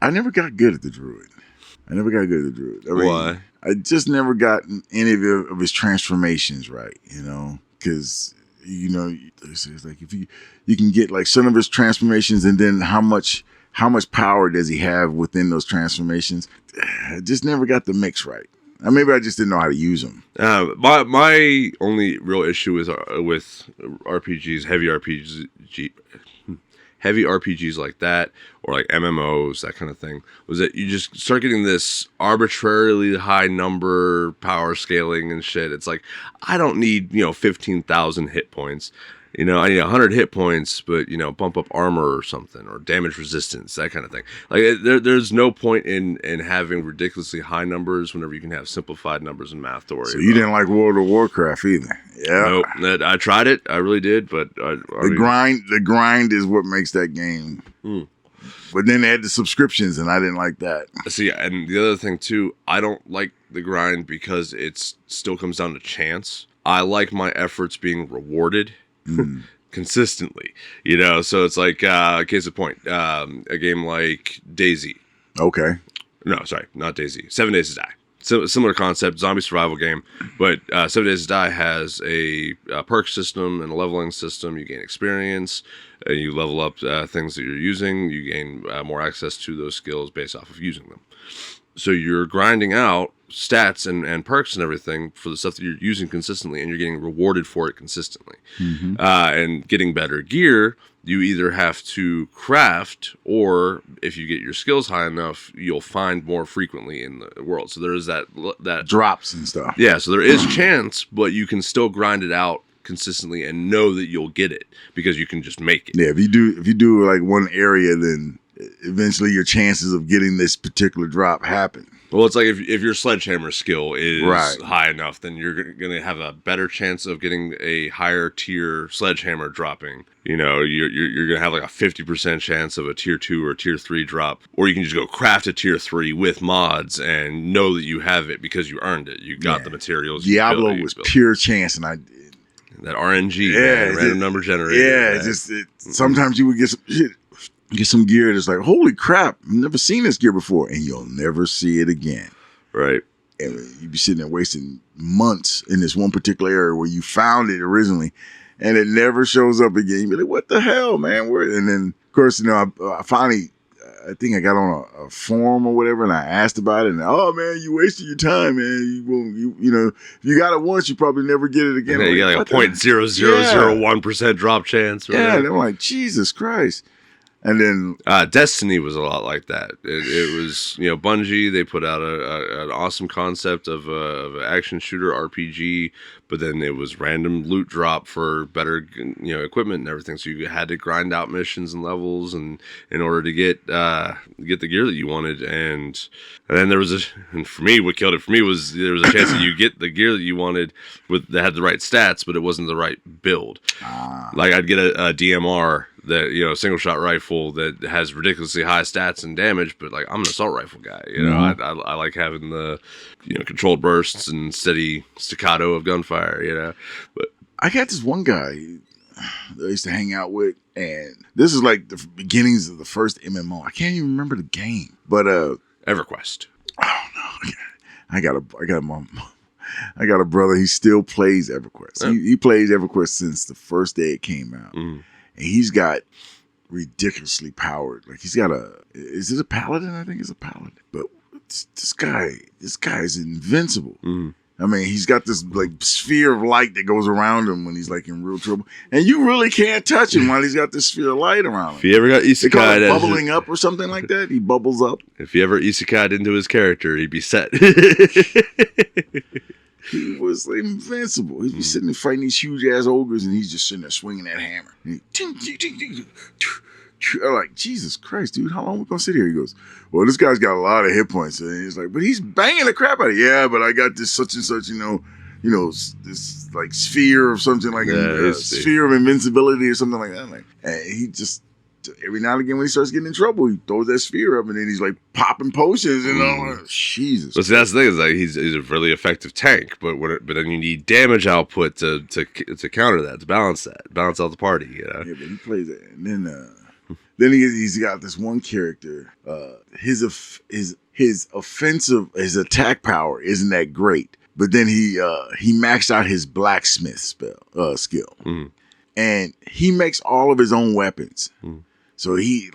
Speaker 1: I never got good at the druid. I mean,
Speaker 2: why?
Speaker 1: I just never got any of his transformations right, because it's like if you can get like some of his transformations, and then how much power does he have within those transformations? I just never got the mix right. Maybe I just didn't know how to use them.
Speaker 2: My only real issue with RPGs, heavy RPGs like that, or like MMOs, that kind of thing, was that you just start getting this arbitrarily high number power scaling and shit. It's like, I don't need 15,000 hit points. I need 100 hit points, but, bump up armor or something, or damage resistance, that kind of thing. Like, there's no point in having ridiculously high numbers whenever you can have simplified numbers in math to worry about.
Speaker 1: You didn't like World of Warcraft either. Yeah.
Speaker 2: Nope. I tried it. I really did, but...
Speaker 1: The grind is what makes that game. But then they had the subscriptions, and I didn't like that.
Speaker 2: See, and the other thing, too, I don't like the grind because it still comes down to chance. I like my efforts being rewarded. Consistently, so it's like case in point, a game like Daisy.
Speaker 1: Okay.
Speaker 2: No, sorry, not Daisy. 7 Days to Die. Similar concept, zombie survival game, but 7 Days to Die has a perk system and a leveling system. You gain experience, you level up things that you're using. You gain more access to those skills based off of using them. So you're grinding out stats and perks and everything for the stuff that you're using consistently, and you're getting rewarded for it consistently. And getting better gear you either have to craft, or if you get your skills high enough, you'll find more frequently in the world. So there is that
Speaker 1: drops and stuff.
Speaker 2: Yeah, so there is chance, but you can still grind it out consistently and know that you'll get it because you can just make it.
Speaker 1: Yeah, if you do like one area, then eventually your chances of getting this particular drop happen.
Speaker 2: Well, it's like if your sledgehammer skill is high enough, then you're going to have a better chance of getting a higher tier sledgehammer dropping. You know, you're going to have like a 50% chance of a tier 2 or tier 3 drop. Or you can just go craft a tier 3 with mods and know that you have it because you earned it. You got the materials.
Speaker 1: Diablo was pure chance, and I did.
Speaker 2: That RNG, random number generator.
Speaker 1: Yeah, sometimes you would get some shit. Get some gear that's like, holy crap, I've never seen this gear before, and you'll never see it again.
Speaker 2: Right.
Speaker 1: And you'd be sitting there wasting months in this one particular area where you found it originally, and it never shows up again. You'd be like, what the hell, man? And then, of course, you know, I finally, I think I got on a forum or whatever, and I asked about it, and oh, man, you wasted your time, man. You know, if you got it once, you probably never get it again.
Speaker 2: Yeah, you got like a 0.0001% drop chance.
Speaker 1: Yeah, and I'm like, Jesus Christ. And then
Speaker 2: Destiny was a lot like that. It was, you know, Bungie. They put out an awesome concept of an action shooter RPG, but then it was random loot drop for better, you know, equipment and everything. So you had to grind out missions and levels, and in order to get the gear that you wanted. And then there was and for me, what killed it for me was there was a chance that you get the gear that you wanted that had the right stats, but it wasn't the right build. Like I'd get a DMR. That, you know, single shot rifle that has ridiculously high stats and damage, but like I'm an assault rifle guy, you know. I like having the, you know, controlled bursts and steady staccato of gunfire, you know. But
Speaker 1: I got this one guy that I used to hang out with, and this is like the beginnings of the first MMO. I can't even remember the game, but
Speaker 2: EverQuest.
Speaker 1: Oh no, I got a brother. He still plays EverQuest. He plays EverQuest since the first day it came out. And he's got ridiculously powered. Like he's got is it a paladin? I think it's a paladin. But this guy is invincible. I mean, he's got this like sphere of light that goes around him when he's like in real trouble, and you really can't touch him while he's got this sphere of light around him.
Speaker 2: If you ever got isekai
Speaker 1: bubbling up or something like that, he bubbles up.
Speaker 2: If you ever isekai into his character, he'd be set.
Speaker 1: He was invincible. He'd be sitting there fighting these huge ass ogres, and he's just sitting there swinging that hammer. I'm like, Jesus Christ, dude, how long we gonna sit here? He goes, well, this guy's got a lot of hit points, and he's like, but he's banging the crap out of it. Yeah, but I got this such and such, you know, this like sphere of something like sphere of invincibility or something like that. Like, and he just. Every now and again, when he starts getting in trouble, he throws that sphere up, and then he's like popping potions and all that. Jesus.
Speaker 2: But see, that's the thing, is like he's a really effective tank, but then you need damage output to counter that, to balance out the party. You know?
Speaker 1: Yeah, but he plays it, and then he's got this one character. His attack power isn't that great, but then he maxed out his blacksmith skill, and he makes all of his own weapons. So he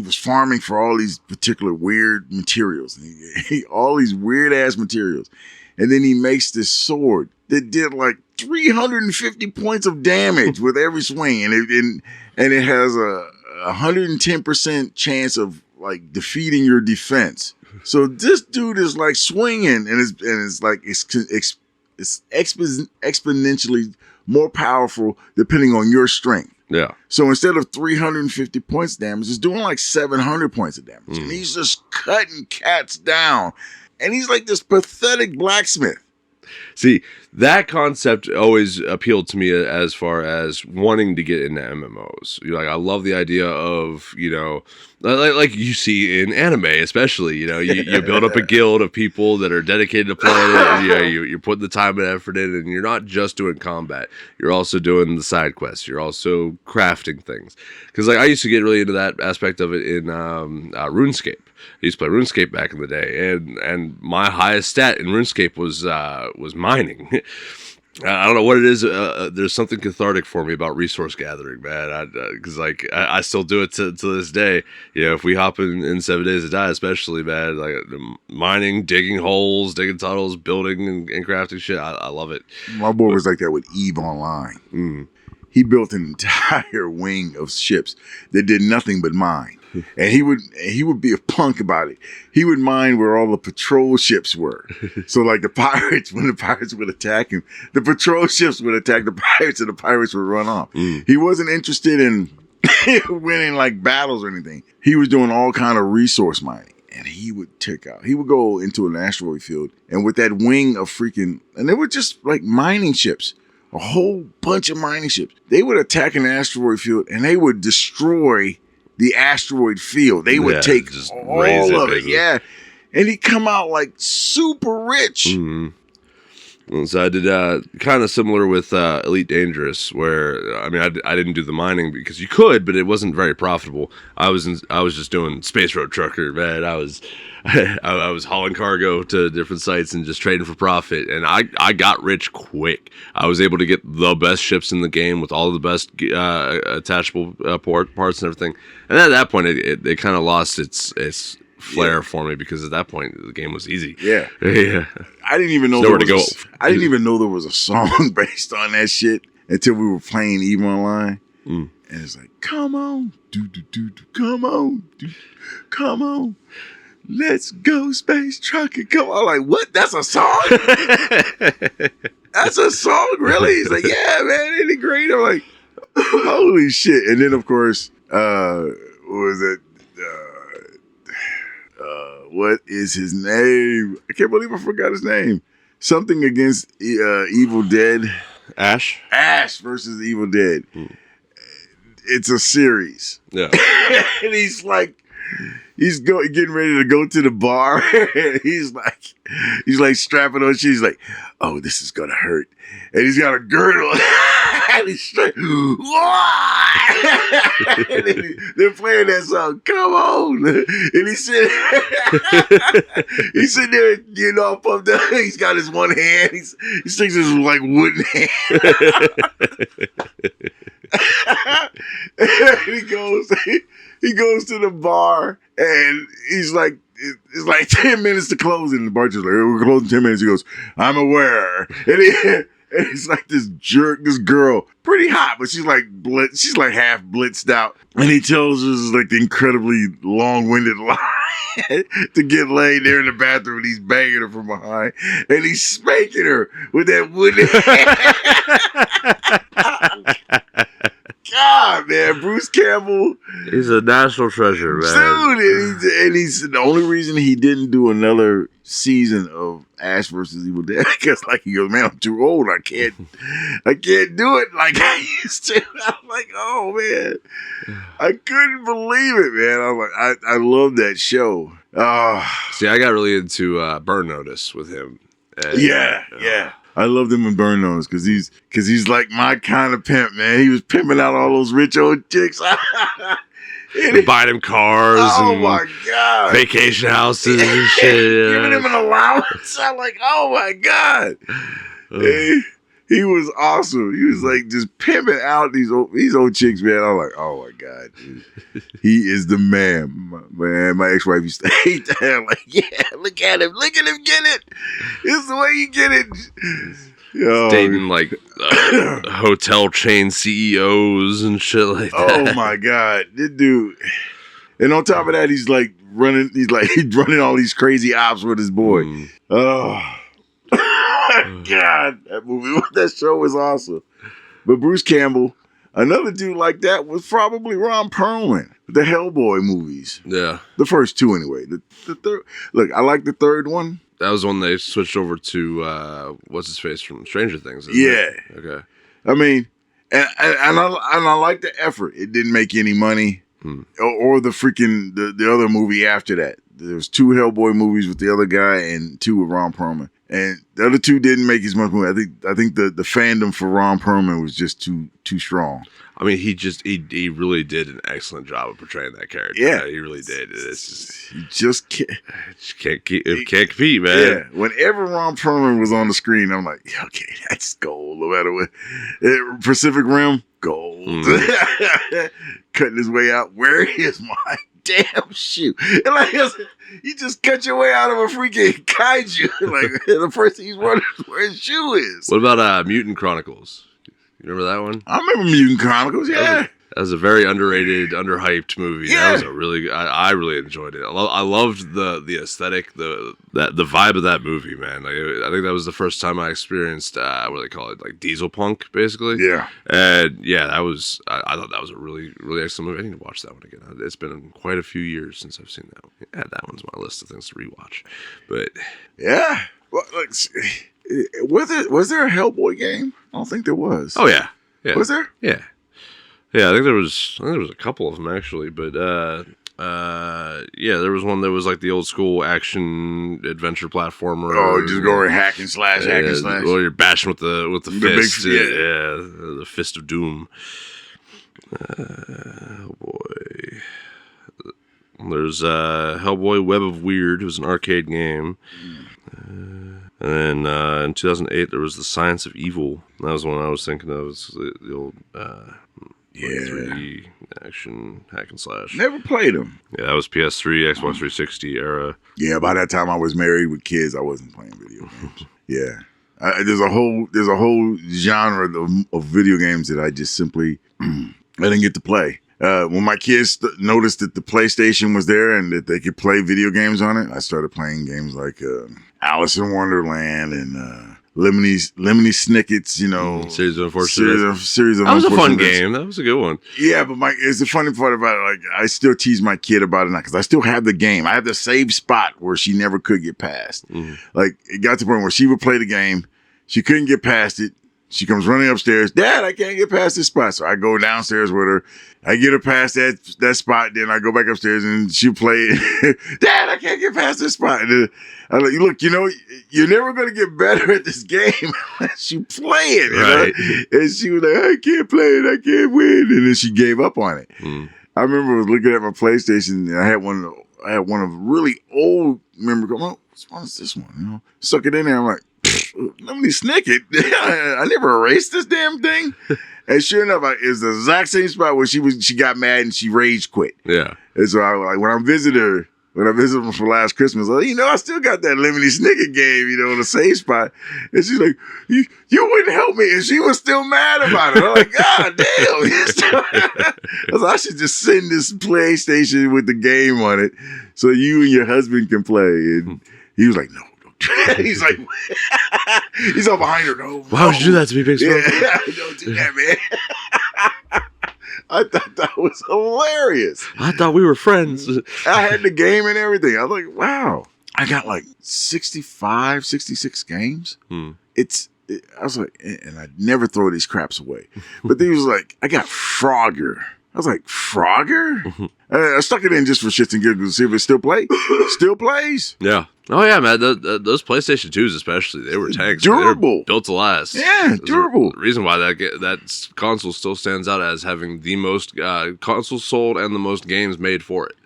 Speaker 1: was farming for all these particular weird materials, and all these weird ass materials, and then he makes this sword that did like 350 points of damage with every swing, and it has a 110% chance of like defeating your defense. So this dude is like swinging, and it's exponentially more powerful depending on your strength.
Speaker 2: Yeah.
Speaker 1: So instead of 350 points damage, it's doing like 700 points of damage. And he's just cutting cats down. And he's like this pathetic blacksmith.
Speaker 2: See, that concept always appealed to me as far as wanting to get into MMOs. Like, I love the idea of, you know, like you see in anime, especially, you know, you build up a guild of people that are dedicated to playing it. You know, you're putting the time and effort in, and you're not just doing combat. You're also doing the side quests. You're also crafting things. Because like I used to get really into that aspect of it in RuneScape. I used to play RuneScape back in the day, and my highest stat in RuneScape was mining. I don't know what it is. There's something cathartic for me about resource gathering, man. Because I still do it to this day. You know, if we hop in 7 Days to Die, especially, man, like mining, digging holes, digging tunnels, building and crafting shit. I love it.
Speaker 1: My boy was like that with EVE Online. he built an entire wing of ships that did nothing but mine. And he would be a punk about it. He would mine where all the patrol ships were. So like the pirates, when the pirates would attack him, the patrol ships would attack the pirates and the pirates would run off. He wasn't interested in winning like battles or anything. He was doing all kind of resource mining. And he would go into an asteroid field, and with that wing of freaking, and they were just like mining ships, a whole bunch of mining ships. They would attack an asteroid field and they would destroy the asteroid field. They would take all of it. Yeah. And he'd come out like super rich.
Speaker 2: So I did kind of similar with Elite Dangerous, where I didn't do the mining because you could, but it wasn't very profitable. I was just doing space road trucker, man. I was hauling cargo to different sites and just trading for profit, and I got rich quick. I was able to get the best ships in the game with all the best attachable parts and everything. And at that point, it kind of lost its flair for me, because at that point the game was easy.
Speaker 1: Yeah. I didn't even know I didn't even know there was a song based on that shit until we were playing EVE Online. And it's like, come on, come on, come on, let's go space trucking. Come on, like, what? That's a song? That's a song, really? He's like, yeah, man, isn't it great? I'm like, holy shit. And then of course, what was it? What is his name? I can't believe I forgot his name. Something against Evil Dead.
Speaker 2: Ash
Speaker 1: versus Evil Dead. It's a series.
Speaker 2: Yeah.
Speaker 1: And he's getting ready to go to the bar. he's like strapping on shit. He's like, oh, this is gonna hurt. And he's got a girdle. And he's straight. And they're playing that song. Come on. And he's sitting there, getting all pumped up. He's got his one hand. He sticks his like wooden hand. And he goes to the bar, and he's like, it's like 10 minutes to close, and the bartender's like, we're closing 10 minutes. He goes, I'm aware. And he's like this girl, pretty hot, but she's like half blitzed out. And he tells her this like the incredibly long-winded line to get laid there in the bathroom, and he's banging her from behind, and he's spanking her with that wooden hand. God, man, Bruce Campbell.
Speaker 2: He's a national treasure, man.
Speaker 1: Dude, and he's the only reason he didn't do another season of Ash versus Evil Dead, because like he goes, man, I'm too old. I can't do it like I used to. I'm like, oh man, I couldn't believe it, man. I'm like, I love that show.
Speaker 2: See, I got really into Burn Notice with him. And,
Speaker 1: yeah. I loved him in Burn Notice because he's like my kind of pimp, man. He was pimping out all those rich old chicks.
Speaker 2: Buying him cars and
Speaker 1: my God,
Speaker 2: vacation houses and shit.
Speaker 1: Giving him an allowance. I'm like, oh my God. He was awesome. He was like just pimping out these old chicks, man. I'm like, oh my God, dude. He is the man. Man, my ex-wife used to hate that. I'm like, yeah, look at him get it. It's the way you get it.
Speaker 2: Dating like hotel chain CEOs and shit like that.
Speaker 1: Oh my God, this dude. And on top of that, he's running all these crazy ops with his boy. Oh God, that show was awesome. But Bruce Campbell, another dude like that was probably Ron Perlman, the Hellboy movies.
Speaker 2: Yeah,
Speaker 1: the first two anyway. The third, look, I like the third one.
Speaker 2: That was when they switched over to what's his face from Stranger Things.
Speaker 1: Yeah.
Speaker 2: Okay.
Speaker 1: I mean, and I like the effort. It didn't make any money, or the freaking the other movie after that. There's two Hellboy movies with the other guy and two with Ron Perlman. And the other two didn't make as much money. I think the fandom for Ron Perlman was just too strong.
Speaker 2: I mean, he really did an excellent job of portraying that character.
Speaker 1: Yeah,
Speaker 2: he really did. It's
Speaker 1: just can't
Speaker 2: compete, man.
Speaker 1: Yeah, whenever Ron Perlman was on the screen, I'm like, okay, that's gold. No matter what, Pacific Rim, gold. Cutting his way out. Where is my damn shoe? And like, you just cut your way out of a freaking kaiju. Like the first thing he's wondering is where his shoe is.
Speaker 2: What about Mutant Chronicles? You remember that one?
Speaker 1: I remember Mutant Chronicles. Yeah.
Speaker 2: That was a very underrated, underhyped movie.
Speaker 1: Yeah.
Speaker 2: That was a really, I really enjoyed it. I loved the aesthetic, the vibe of that movie, man. Like, I think that was the first time I experienced what do they call it, like diesel punk, basically.
Speaker 1: Yeah.
Speaker 2: And yeah, I thought that was a really, really excellent movie. I need to watch that one again. It's been quite a few years since I've seen that one. Yeah, that one's on my list of things to rewatch. But
Speaker 1: yeah, well, like, was there a Hellboy game? I don't think there was.
Speaker 2: Oh yeah.
Speaker 1: Was there?
Speaker 2: Yeah. Yeah, I think there was a couple of them actually, but yeah, there was one that was like the old school action adventure platformer.
Speaker 1: Oh, just go hack and slash.
Speaker 2: Well, you're bashing with the fist.
Speaker 1: Big,
Speaker 2: the fist of doom. Oh boy. There's Hellboy Web of Weird. It was an arcade game. And then in 2008, there was The Science of Evil. That was the one I was thinking of. It's the old 3D action hack and slash.
Speaker 1: Never played them.
Speaker 2: Yeah, that was PS3, Xbox 360 era.
Speaker 1: Yeah, by that time I was married with kids. I wasn't playing video games. Yeah, there's a whole genre of video games that I just simply I didn't get to play. When my kids noticed that the PlayStation was there and that they could play video games on it, I started playing games like Alice in Wonderland and Lemony Snicket's, you know,
Speaker 2: Series of Unfortunate.
Speaker 1: Series of
Speaker 2: That was a fun
Speaker 1: Unfortunate.
Speaker 2: game. That was a good one.
Speaker 1: Yeah, but it's the funny part about it. Like, I still tease my kid about it now because I still have the game. I have the save spot where she never could get past. Like, it got to the point where she would play the game, she couldn't get past it. She comes running upstairs. Dad, I can't get past this spot. So I go downstairs with her. I get her past that spot. Then I go back upstairs and she play. Dad, I can't get past this spot. And then I'm like, look, you know, you're never going to get better at this game unless you play it. You know? And she was like, I can't play it. I can't win. And then she gave up on it. I remember looking at my PlayStation and I had one of really old memory. Oh, what's this one? You know, suck it in there. I'm like, let me snick it. I never erased this damn thing. And sure enough, it's the exact same spot where she got mad and she rage quit.
Speaker 2: Yeah.
Speaker 1: And so when I visited her for last Christmas, I was like, you know, I still got that Lemony Snicket game, you know, in the save spot. And she's like, you wouldn't help me. And she was still mad about it. I'm like, God damn. I was like, I should just send this PlayStation with the game on it so you and your husband can play. And he was like, no. He's like, he's all behind her. No,
Speaker 2: why would you do that to me, Big Smoke?
Speaker 1: Yeah, don't do that, man. I thought that was hilarious.
Speaker 2: I thought we were friends.
Speaker 1: I had the game and everything. I was like, wow. I got like 65, 66 games. I was like, and I never throw these craps away. But then he was like, I got Frogger. I was like, Frogger? I stuck it in just for shits and giggles to see if it still plays. Still plays.
Speaker 2: Yeah. Oh, yeah, man. Those PlayStation 2s especially, they were tanks.
Speaker 1: Durable.
Speaker 2: They were built to last.
Speaker 1: Yeah, durable.
Speaker 2: The reason why that console still stands out as having the most consoles sold and the most games made for it.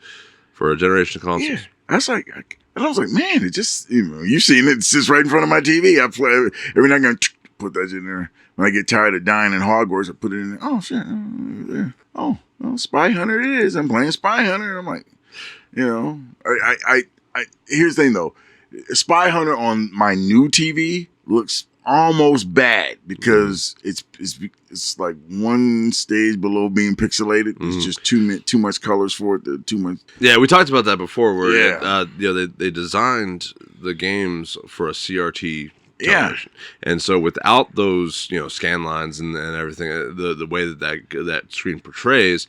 Speaker 2: For a generation of consoles.
Speaker 1: Yeah. I was like, man, it just, you know, you've seen it. It's just right in front of my TV. I play every night. I'm going to put that in there. When I get tired of dying in Hogwarts, I put it in there. Oh, shit. There. Oh, Spy Hunter it is. I'm playing Spy Hunter. I'm like, you know, I here's the thing though. Spy Hunter on my new TV looks almost bad because it's like one stage below being pixelated. It's just too much colors for it. Too much.
Speaker 2: Yeah, we talked about that before. Where they designed the games for a CRT television. And so without those, you know, scan lines and everything, the way that screen portrays,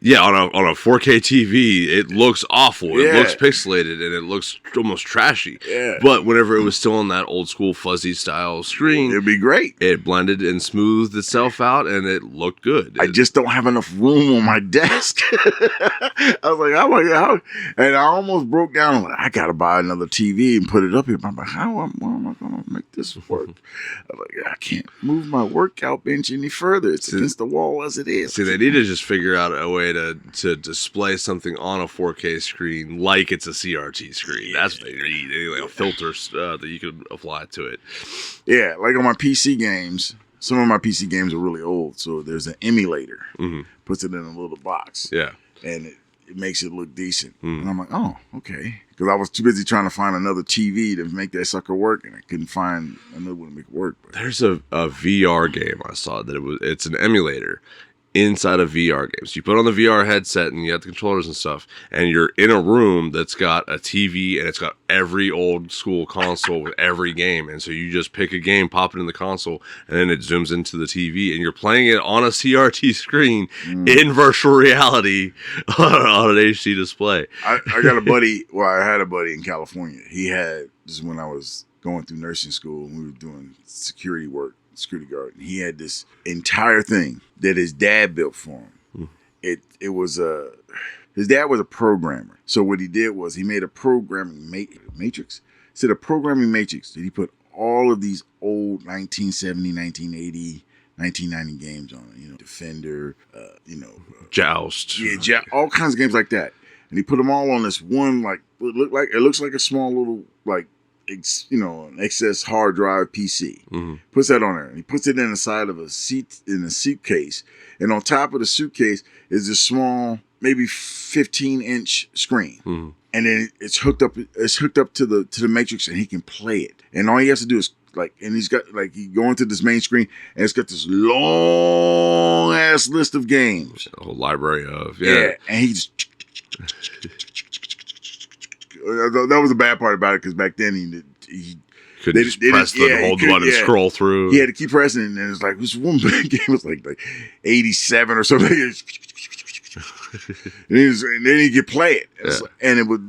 Speaker 2: on a 4K TV, it looks awful. It looks pixelated and it looks almost trashy. Yeah. But whenever it was still on that old school fuzzy style screen,
Speaker 1: it'd be great.
Speaker 2: It blended and smoothed itself out and it looked good.
Speaker 1: I just don't have enough room on my desk. I was like, oh my God. And I almost broke down. I'm like, I got to buy another TV and put it up here. I'm like, how am I going to make this work? I was like, I can't move my workout bench any further. It's against the wall as it is.
Speaker 2: See, they need to just figure out a way to display something on a 4K screen like it's a CRT screen. That's what they need. They need like a filter that you can apply to it.
Speaker 1: Yeah, like on my PC games, some of my PC games are really old, so there's an emulator. Puts it in a little box.
Speaker 2: Yeah.
Speaker 1: And it makes it look decent. And I'm like, oh, okay. Because I was too busy trying to find another TV to make that sucker work, and I couldn't find another one to make it work. But
Speaker 2: there's a VR game I saw that it's an emulator inside a VR game. So you put on the VR headset and you have the controllers and stuff, and you're in a room that's got a TV and it's got every old school console with every game. And so you just pick a game, pop it in the console, and then it zooms into the TV, and you're playing it on a CRT screen in virtual reality on an HD display.
Speaker 1: I got a buddy, I had a buddy in California. He had, this is when I was going through nursing school and we were doing security work, security guard, and he had this entire thing that his dad built for him. It was his dad was a programmer. So what he did was he made a programming matrix. Instead of programming matrix, that he put all of these old 1970, 1980, 1990 games on it. Defender,
Speaker 2: Joust.
Speaker 1: Yeah, all kinds of games like that. And he put them all on this one, like, it looks like a small little, like, an excess hard drive PC. Puts that on there. And he puts it in the side of a suitcase. And on top of the suitcase is this small, maybe 15-inch screen. And then it's hooked up to the matrix, and he can play it. And all he has to do is and he's got he go into this main screen, and it's got this long ass list of games.
Speaker 2: A whole library of
Speaker 1: and he just that was the bad part about it, because back then he
Speaker 2: couldn't just press the hold button and scroll through.
Speaker 1: He had to keep pressing it, and it's like this one game was like 87 or something. and then he could play it, and it was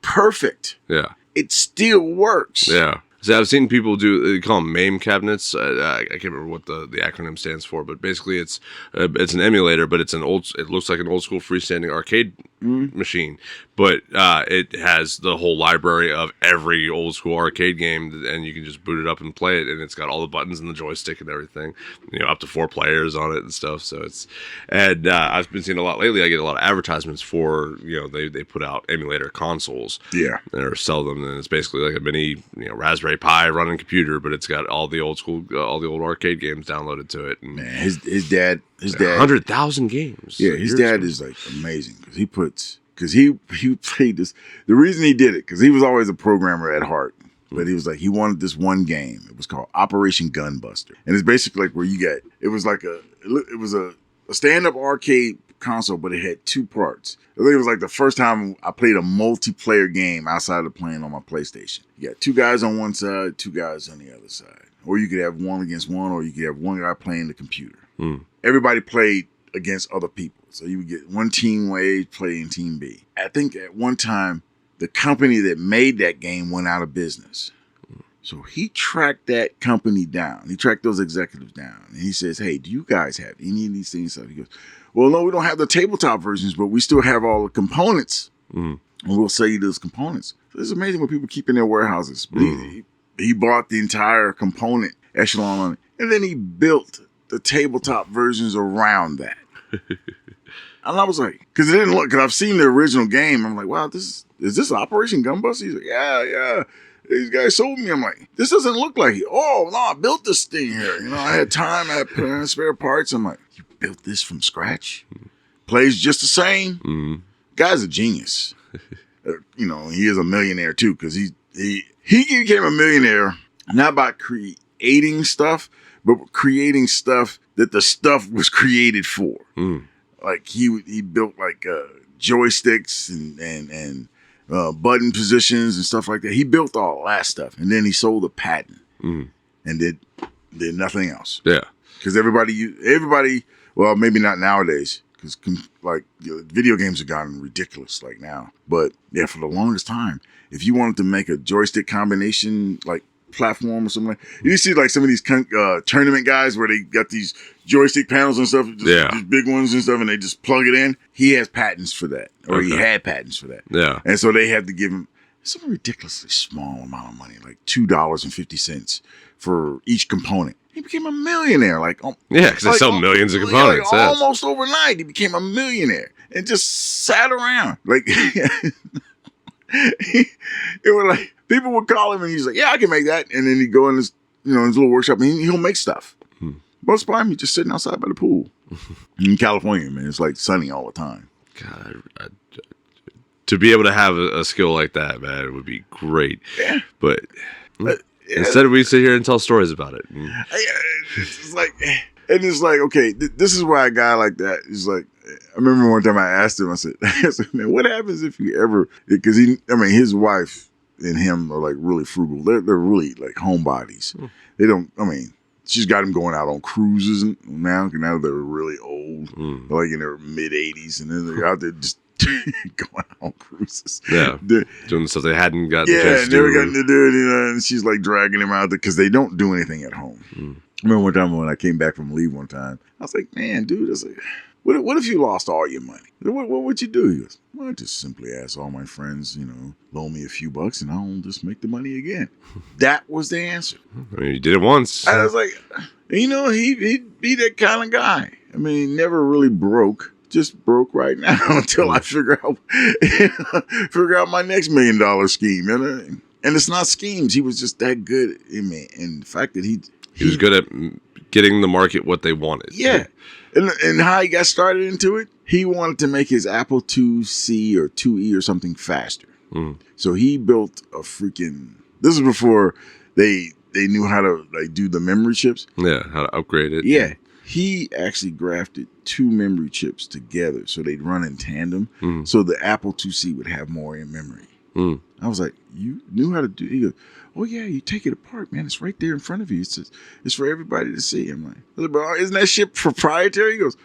Speaker 1: perfect. Yeah, it still works.
Speaker 2: Yeah. So I've seen people they call them MAME cabinets. I can't remember what the acronym stands for, but basically it's an emulator, but it looks like an old school freestanding arcade machine, but it has the whole library of every old school arcade game, and you can just boot it up and play it, and it's got all the buttons and the joystick and everything, up to 4 players on it and stuff. So I've been seeing a lot lately. I get a lot of advertisements for, they put out emulator consoles, or sell them, and it's basically like a mini, Raspberry Pi running computer, but it's got all the old arcade games downloaded to it. And
Speaker 1: man, his dad
Speaker 2: 100,000 games.
Speaker 1: Yeah, his dad is amazing, because he played this. The reason he did it, because he was always a programmer at heart, but he was he wanted this one game. It was called Operation Gunbuster, and it's basically where it was a stand-up arcade console, but it had 2 parts. I think it was the first time I played a multiplayer game outside of playing on my PlayStation. You got 2 guys on one side, 2 guys on the other side. Or you could have 1 against 1, or you could have 1 guy playing the computer. Everybody played against other people. So you would get one team A playing team B. I think at one time, the company that made that game went out of business. So he tracked that company down. He tracked those executives down. And he says, hey, do you guys have any of these things? So he goes, well, no, we don't have the tabletop versions, but we still have all the components. And we'll sell you those components. So it's amazing what people keep in their warehouses. But he bought the entire component echelon on it. And then he built the tabletop versions around that. And I was like, because it didn't look, because I've seen the original game. I'm like, wow, is this Operation Gunbuster? He's like, yeah. These guys sold me. I'm like, this doesn't look like it. Oh, no, I built this thing here. I had time, I had spare parts. I'm like, you built this from scratch? Plays just the same? Guy's a genius. He is a millionaire too, because he became a millionaire not by creating stuff, but creating stuff that the stuff was created for. He built joysticks and button positions and stuff like that. He built all that stuff, and then he sold a patent and did nothing else. Yeah, because everybody. Well, maybe not nowadays, because video games have gotten ridiculous now. But yeah, for the longest time, if you wanted to make a joystick combination platform or something you see some of these tournament guys where they got these joystick panels and stuff, these big ones and stuff, and they just plug it in. He has patents for that, or he had patents for that. Yeah, and so they had to give him some ridiculously small amount of money, like $2.50 for each component. He became a millionaire.
Speaker 2: Because they sell millions of components.
Speaker 1: Almost overnight, he became a millionaire and just sat around. It was people would call him and he's like, yeah, I can make that. And then he'd go in his little workshop and he'll make stuff. Most of the time, he's just sitting outside by the pool. In California, man, it's sunny all the time.
Speaker 2: God, to be able to have a skill like that, man, it would be great.
Speaker 1: Yeah.
Speaker 2: But instead, we sit here and tell stories about it.
Speaker 1: It's like, and it's like, okay, this is why a guy like that is like. I remember one time I asked him. I said, "Man, what happens if you ever?" Because his wife and him are like really frugal. They're really like homebodies. They don't. I mean, she's got him going out on cruises now. Now they're really old, They're like in their mid-80s, and then they're out there just going out on cruises.
Speaker 2: Yeah, doing stuff they hadn't gotten.
Speaker 1: Never gotten to do it. And she's like dragging him out there because they don't do anything at home. I remember one time when I came back from leave one time, I was like, "Man, dude, I was like, what if you lost all your money? What would you do?" He goes, "Well, I just simply ask all my friends, loan me a few bucks and I'll just make the money again." That was the answer.
Speaker 2: I mean, you did it once.
Speaker 1: I was like, he'd be that kind of guy. I mean, never really broke. Just broke right now until I figure out my next $1 million scheme. And it's not schemes. He was just that good. I mean, and the fact that he
Speaker 2: was good at getting the market what they wanted.
Speaker 1: Yeah. And how he got started into it, he wanted to make his Apple IIc or IIe or something faster. So he built a freaking... This is before they knew how to like do the memory chips.
Speaker 2: Yeah, how to upgrade it.
Speaker 1: Yeah. He actually grafted 2 memory chips together so they'd run in tandem. So the Apple IIc would have more in memory. I was like, "You knew how to do it?" He goes, "Oh yeah, you take it apart, man. It's right there in front of you. It's for everybody to see." I'm like, "But isn't that shit proprietary?" He goes,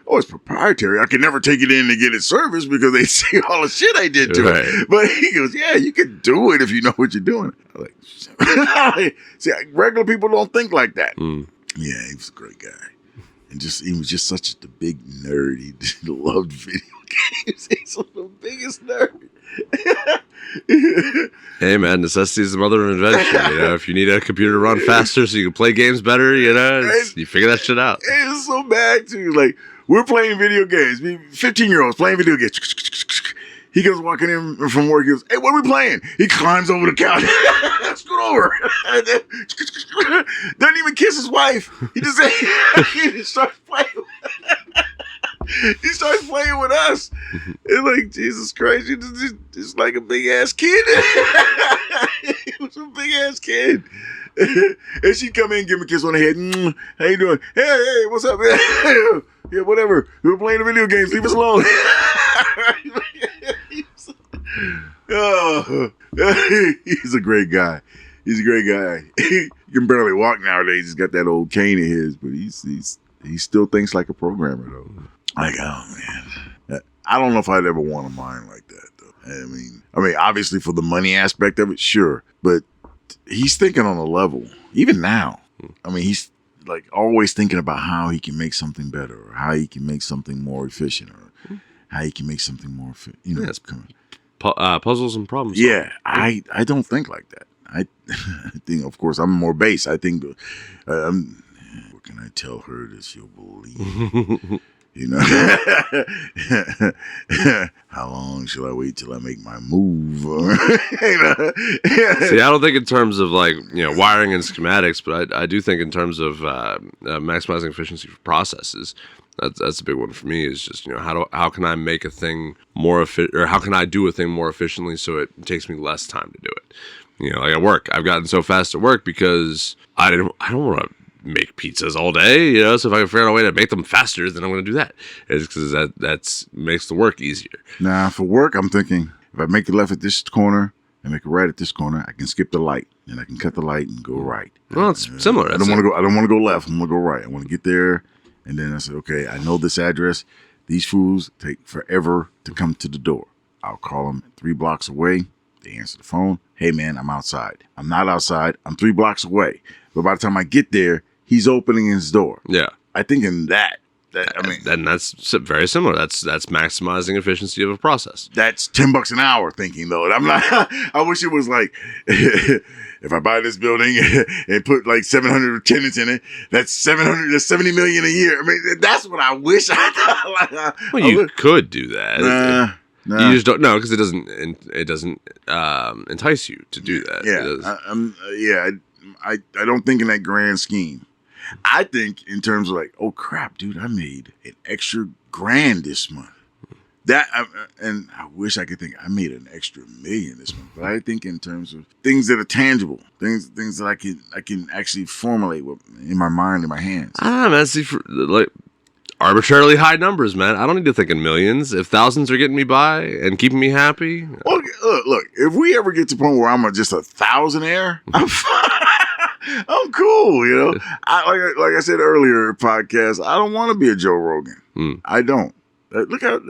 Speaker 1: "Oh, it's proprietary. I can never take it in to get it serviced because they see all the shit I did to it." But he goes, "Yeah, you can do it if you know what you're doing." I'm like, see, regular people don't think like that. Yeah, he was a great guy. And he was just such a big nerd. He loved video games. He's one of the biggest nerds.
Speaker 2: Hey man, necessity is the mother of invention. If you need a computer to run faster so you can play games better, you figure that shit out.
Speaker 1: It's so bad too. Like, we're playing video games. 15-year-olds playing video games. He goes walking in from work. He goes, "Hey, what are we playing?" He climbs over the couch. Scoot over. Doesn't even kiss his wife. He just starts playing. He starts playing with us. It's like, Jesus Christ, he's just like a big ass kid. He was a big ass kid. And she'd come in and give him a kiss on the head. "How you doing?" Hey, what's up, man?" "Yeah, whatever. We were playing the video games. Leave us alone." Oh, he's a great guy. He's a great guy. He can barely walk nowadays. He's got that old cane of his, but he still thinks like a programmer though. Like, oh man, I don't know if I'd ever want a mind like that though. I mean, obviously for the money aspect of it, sure, but he's thinking on a level. Even now, he's like always thinking about how he can make something better, or how he can make something more efficient, or how he can make something more
Speaker 2: puzzles and problems.
Speaker 1: Yeah, I don't think like that. I think, of course, I'm more base. I think, what can I tell her that she'll believe? How long shall I wait till I make my move?
Speaker 2: See, I don't think in terms of like wiring and schematics, but I do think in terms of maximizing efficiency for processes. That's a big one for me. Is just how can I make a thing more efficient, or how can I do a thing more efficiently so it takes me less time to do it. Like at work, I've gotten so fast at work because I don't want to make pizzas all day, so if I can figure out a way to make them faster, then I'm going to do that. It's because that makes the work easier.
Speaker 1: Nah, for work, I'm thinking if I make a left at this corner and make a right at this corner, I can skip the light and I can cut the light and go right.
Speaker 2: Well, it's similar.
Speaker 1: I don't want to go left. I'm going to go right. I want to get there, and then I say, okay, I know this address. These fools take forever to come to the door. I'll call them 3 blocks away. They answer the phone. "Hey man, I'm outside." I'm not outside. I'm 3 blocks away. But by the time I get there, he's opening his door.
Speaker 2: Yeah.
Speaker 1: I think in that
Speaker 2: and that's very similar. That's maximizing efficiency of a process.
Speaker 1: That's $10 an hour thinking though. And I'm not, I wish it was like, if I buy this building and put like 700 tenants in it, that's 70 million a year. That's what I wish I thought.
Speaker 2: Well, you could do that.
Speaker 1: Nah.
Speaker 2: You just don't know because it doesn't entice you to do that.
Speaker 1: Yeah. I don't think in that grand scheme. I think in terms of like, oh crap, dude, I made an extra $1,000 this month. and I wish I could think I made an extra million this month, but I think in terms of things that are tangible, things that I can actually formulate in my mind, in my hands.
Speaker 2: I don't know, man. See, like arbitrarily high numbers, man. I don't need to think in millions. If thousands are getting me by and keeping me happy.
Speaker 1: Well, look, if we ever get to the point where I'm just a thousandaire, I'm fine. I'm cool, you know. Like I said earlier in the podcast, I don't want to be a Joe Rogan. I don't. Look how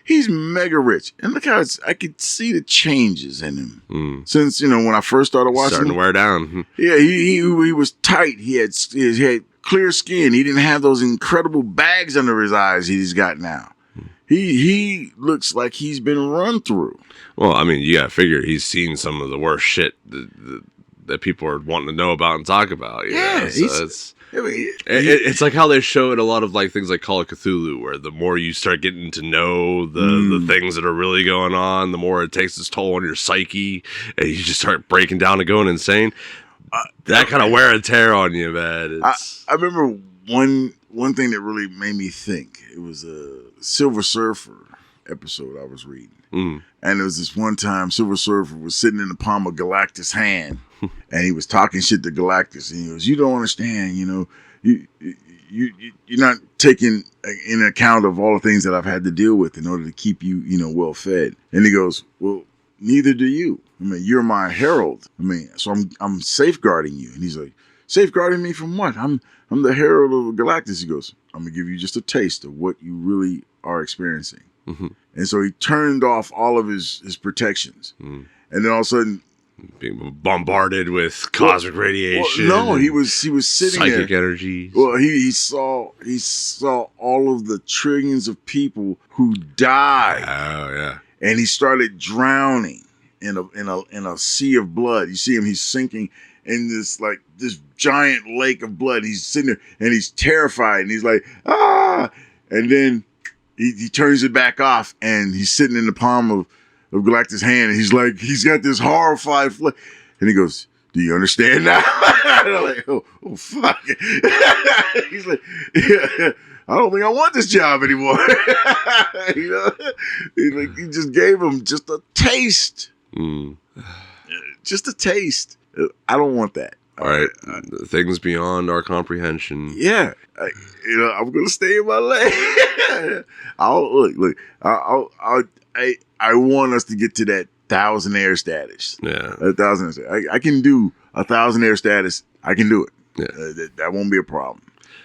Speaker 1: he's mega rich, and look how I could see the changes in him since when I first started watching.
Speaker 2: Starting to wear down.
Speaker 1: Yeah, he was tight. He had clear skin. He didn't have those incredible bags under his eyes he's got now. He looks like he's been run through.
Speaker 2: Well, I mean, you gotta figure he's seen some of the worst shit that people are wanting to know about and talk about. It's like how they show it a lot of like things like Call of Cthulhu, where the more you start getting to know the things that are really going on, the more it takes its toll on your psyche, and you just start breaking down and going insane. That kind of wear and tear on you, man.
Speaker 1: I remember one thing that really made me think. It was a Silver Surfer episode I was reading. And there was this one time Silver Surfer was sitting in the palm of Galactus' hand, and he was talking shit to Galactus, and he goes, "You don't understand, you're not taking in account of all the things that I've had to deal with in order to keep you, well fed." And he goes, "Well, neither do you. I mean, you're my herald. I mean, so I'm safeguarding you." And he's like, "Safeguarding me from what? I'm the herald of Galactus." He goes, "I'm gonna give you just a taste of what you really are experiencing." And so he turned off all of his protections, and then all of a sudden,
Speaker 2: being bombarded with cosmic radiation.
Speaker 1: Well, no, he was sitting there.
Speaker 2: Psychic energy.
Speaker 1: Well, he saw all of the trillions of people who died.
Speaker 2: Oh yeah.
Speaker 1: And he started drowning in a sea of blood. You see him; he's sinking in this giant lake of blood. He's sitting there and he's terrified, and he's like, "Ah!" And then he turns it back off, and he's sitting in the palm of Galactus' hand, and he's got this horrified look, and he goes, "Do you understand now?" And I'm like, oh fuck. He's like, "Yeah, I don't think I want this job anymore." He just gave him just a taste. Just a taste. I don't want that.
Speaker 2: All right, things beyond our comprehension.
Speaker 1: Yeah, I'm gonna stay in my lane. I want us to get to that thousandaire status.
Speaker 2: Yeah,
Speaker 1: I can do 1,000-air status. I can do it.
Speaker 2: Yeah,
Speaker 1: that won't be a problem.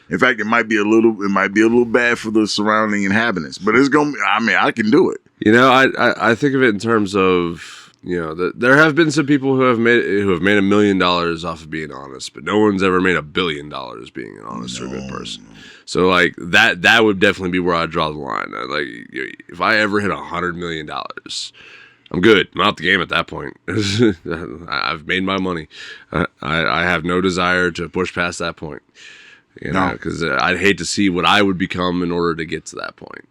Speaker 1: In fact, it might be a little bad for the surrounding inhabitants, but it's gonna. I can do it.
Speaker 2: I think of it in terms of. There have been some people who have made $1 million off of being honest, but no one's ever made $1 billion being an honest or a good person. So like that would definitely be where I draw the line. Like if I ever hit $100 million, I'm good. I'm out the game at that point. I've made my money. I have no desire to push past that point. Because I'd hate to see what I would become in order to get to that point.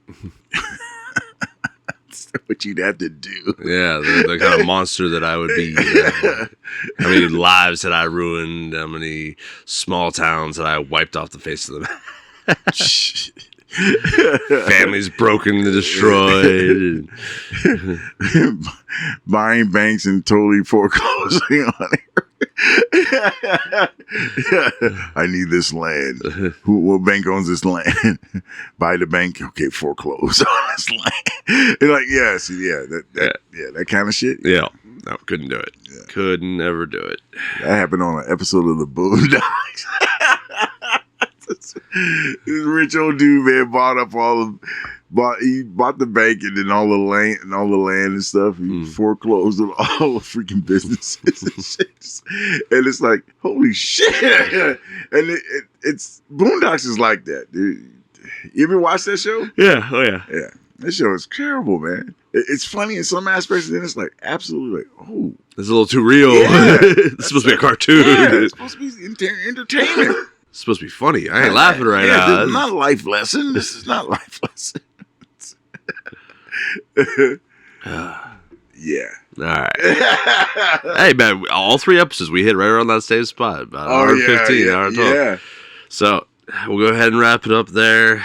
Speaker 1: What you'd have to do.
Speaker 2: Yeah, the kind of monster that I would be. How many lives had I ruined? How many small towns had I wiped off the face of the map? Families broken and destroyed.
Speaker 1: Buying banks and totally foreclosing on it. I need this land. What bank owns this land? Buy the bank. Okay, foreclose on this land. You're like, that kind of shit.
Speaker 2: Yeah, no, couldn't do it. Yeah. Could never do it.
Speaker 1: That happened on an episode of the Boondocks. This rich old dude, man, he bought the bank and then all the land and stuff. He foreclosed on all the freaking businesses and shit. And it's like, holy shit! And it's Boondocks is like that, dude. You ever watch that show?
Speaker 2: Yeah. Oh yeah.
Speaker 1: Yeah. That show is terrible, man. It's funny in some aspects, and then it's like absolutely like, oh,
Speaker 2: it's a little too real.
Speaker 1: Yeah,
Speaker 2: it's supposed to be a cartoon.
Speaker 1: Yeah, it's supposed to be entertainment.
Speaker 2: It's supposed to be funny. I ain't laughing right now.
Speaker 1: This is not a life lesson. This is not a life lesson. Yeah.
Speaker 2: All right. Hey, man, all 3 episodes we hit right around that same spot. About an hour 15, hour 12.
Speaker 1: Yeah.
Speaker 2: So we'll go ahead and wrap it up there.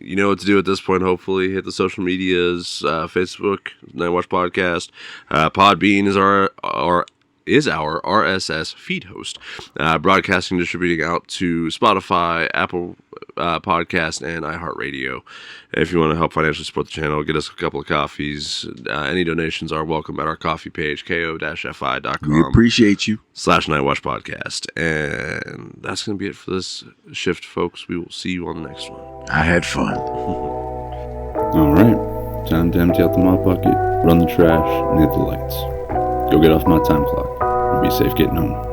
Speaker 2: you know what to do at this point. Hopefully, hit the social medias, Facebook, Nightwatch Podcast. Podbean is our RSS feed host, broadcasting, distributing out to Spotify, Apple Podcast, and iHeartRadio. If you want to help financially support the channel, get us a couple of coffees. Any donations are welcome at our coffee page, ko-fi.com.
Speaker 1: We appreciate you.
Speaker 2: /Nightwatch Podcast. And that's going to be it for this shift, folks. We will see you on the next one.
Speaker 1: I had fun.
Speaker 3: All right. Time to empty out the mop bucket, run the trash, and hit the lights. Go get off my time clock. Be safe getting home.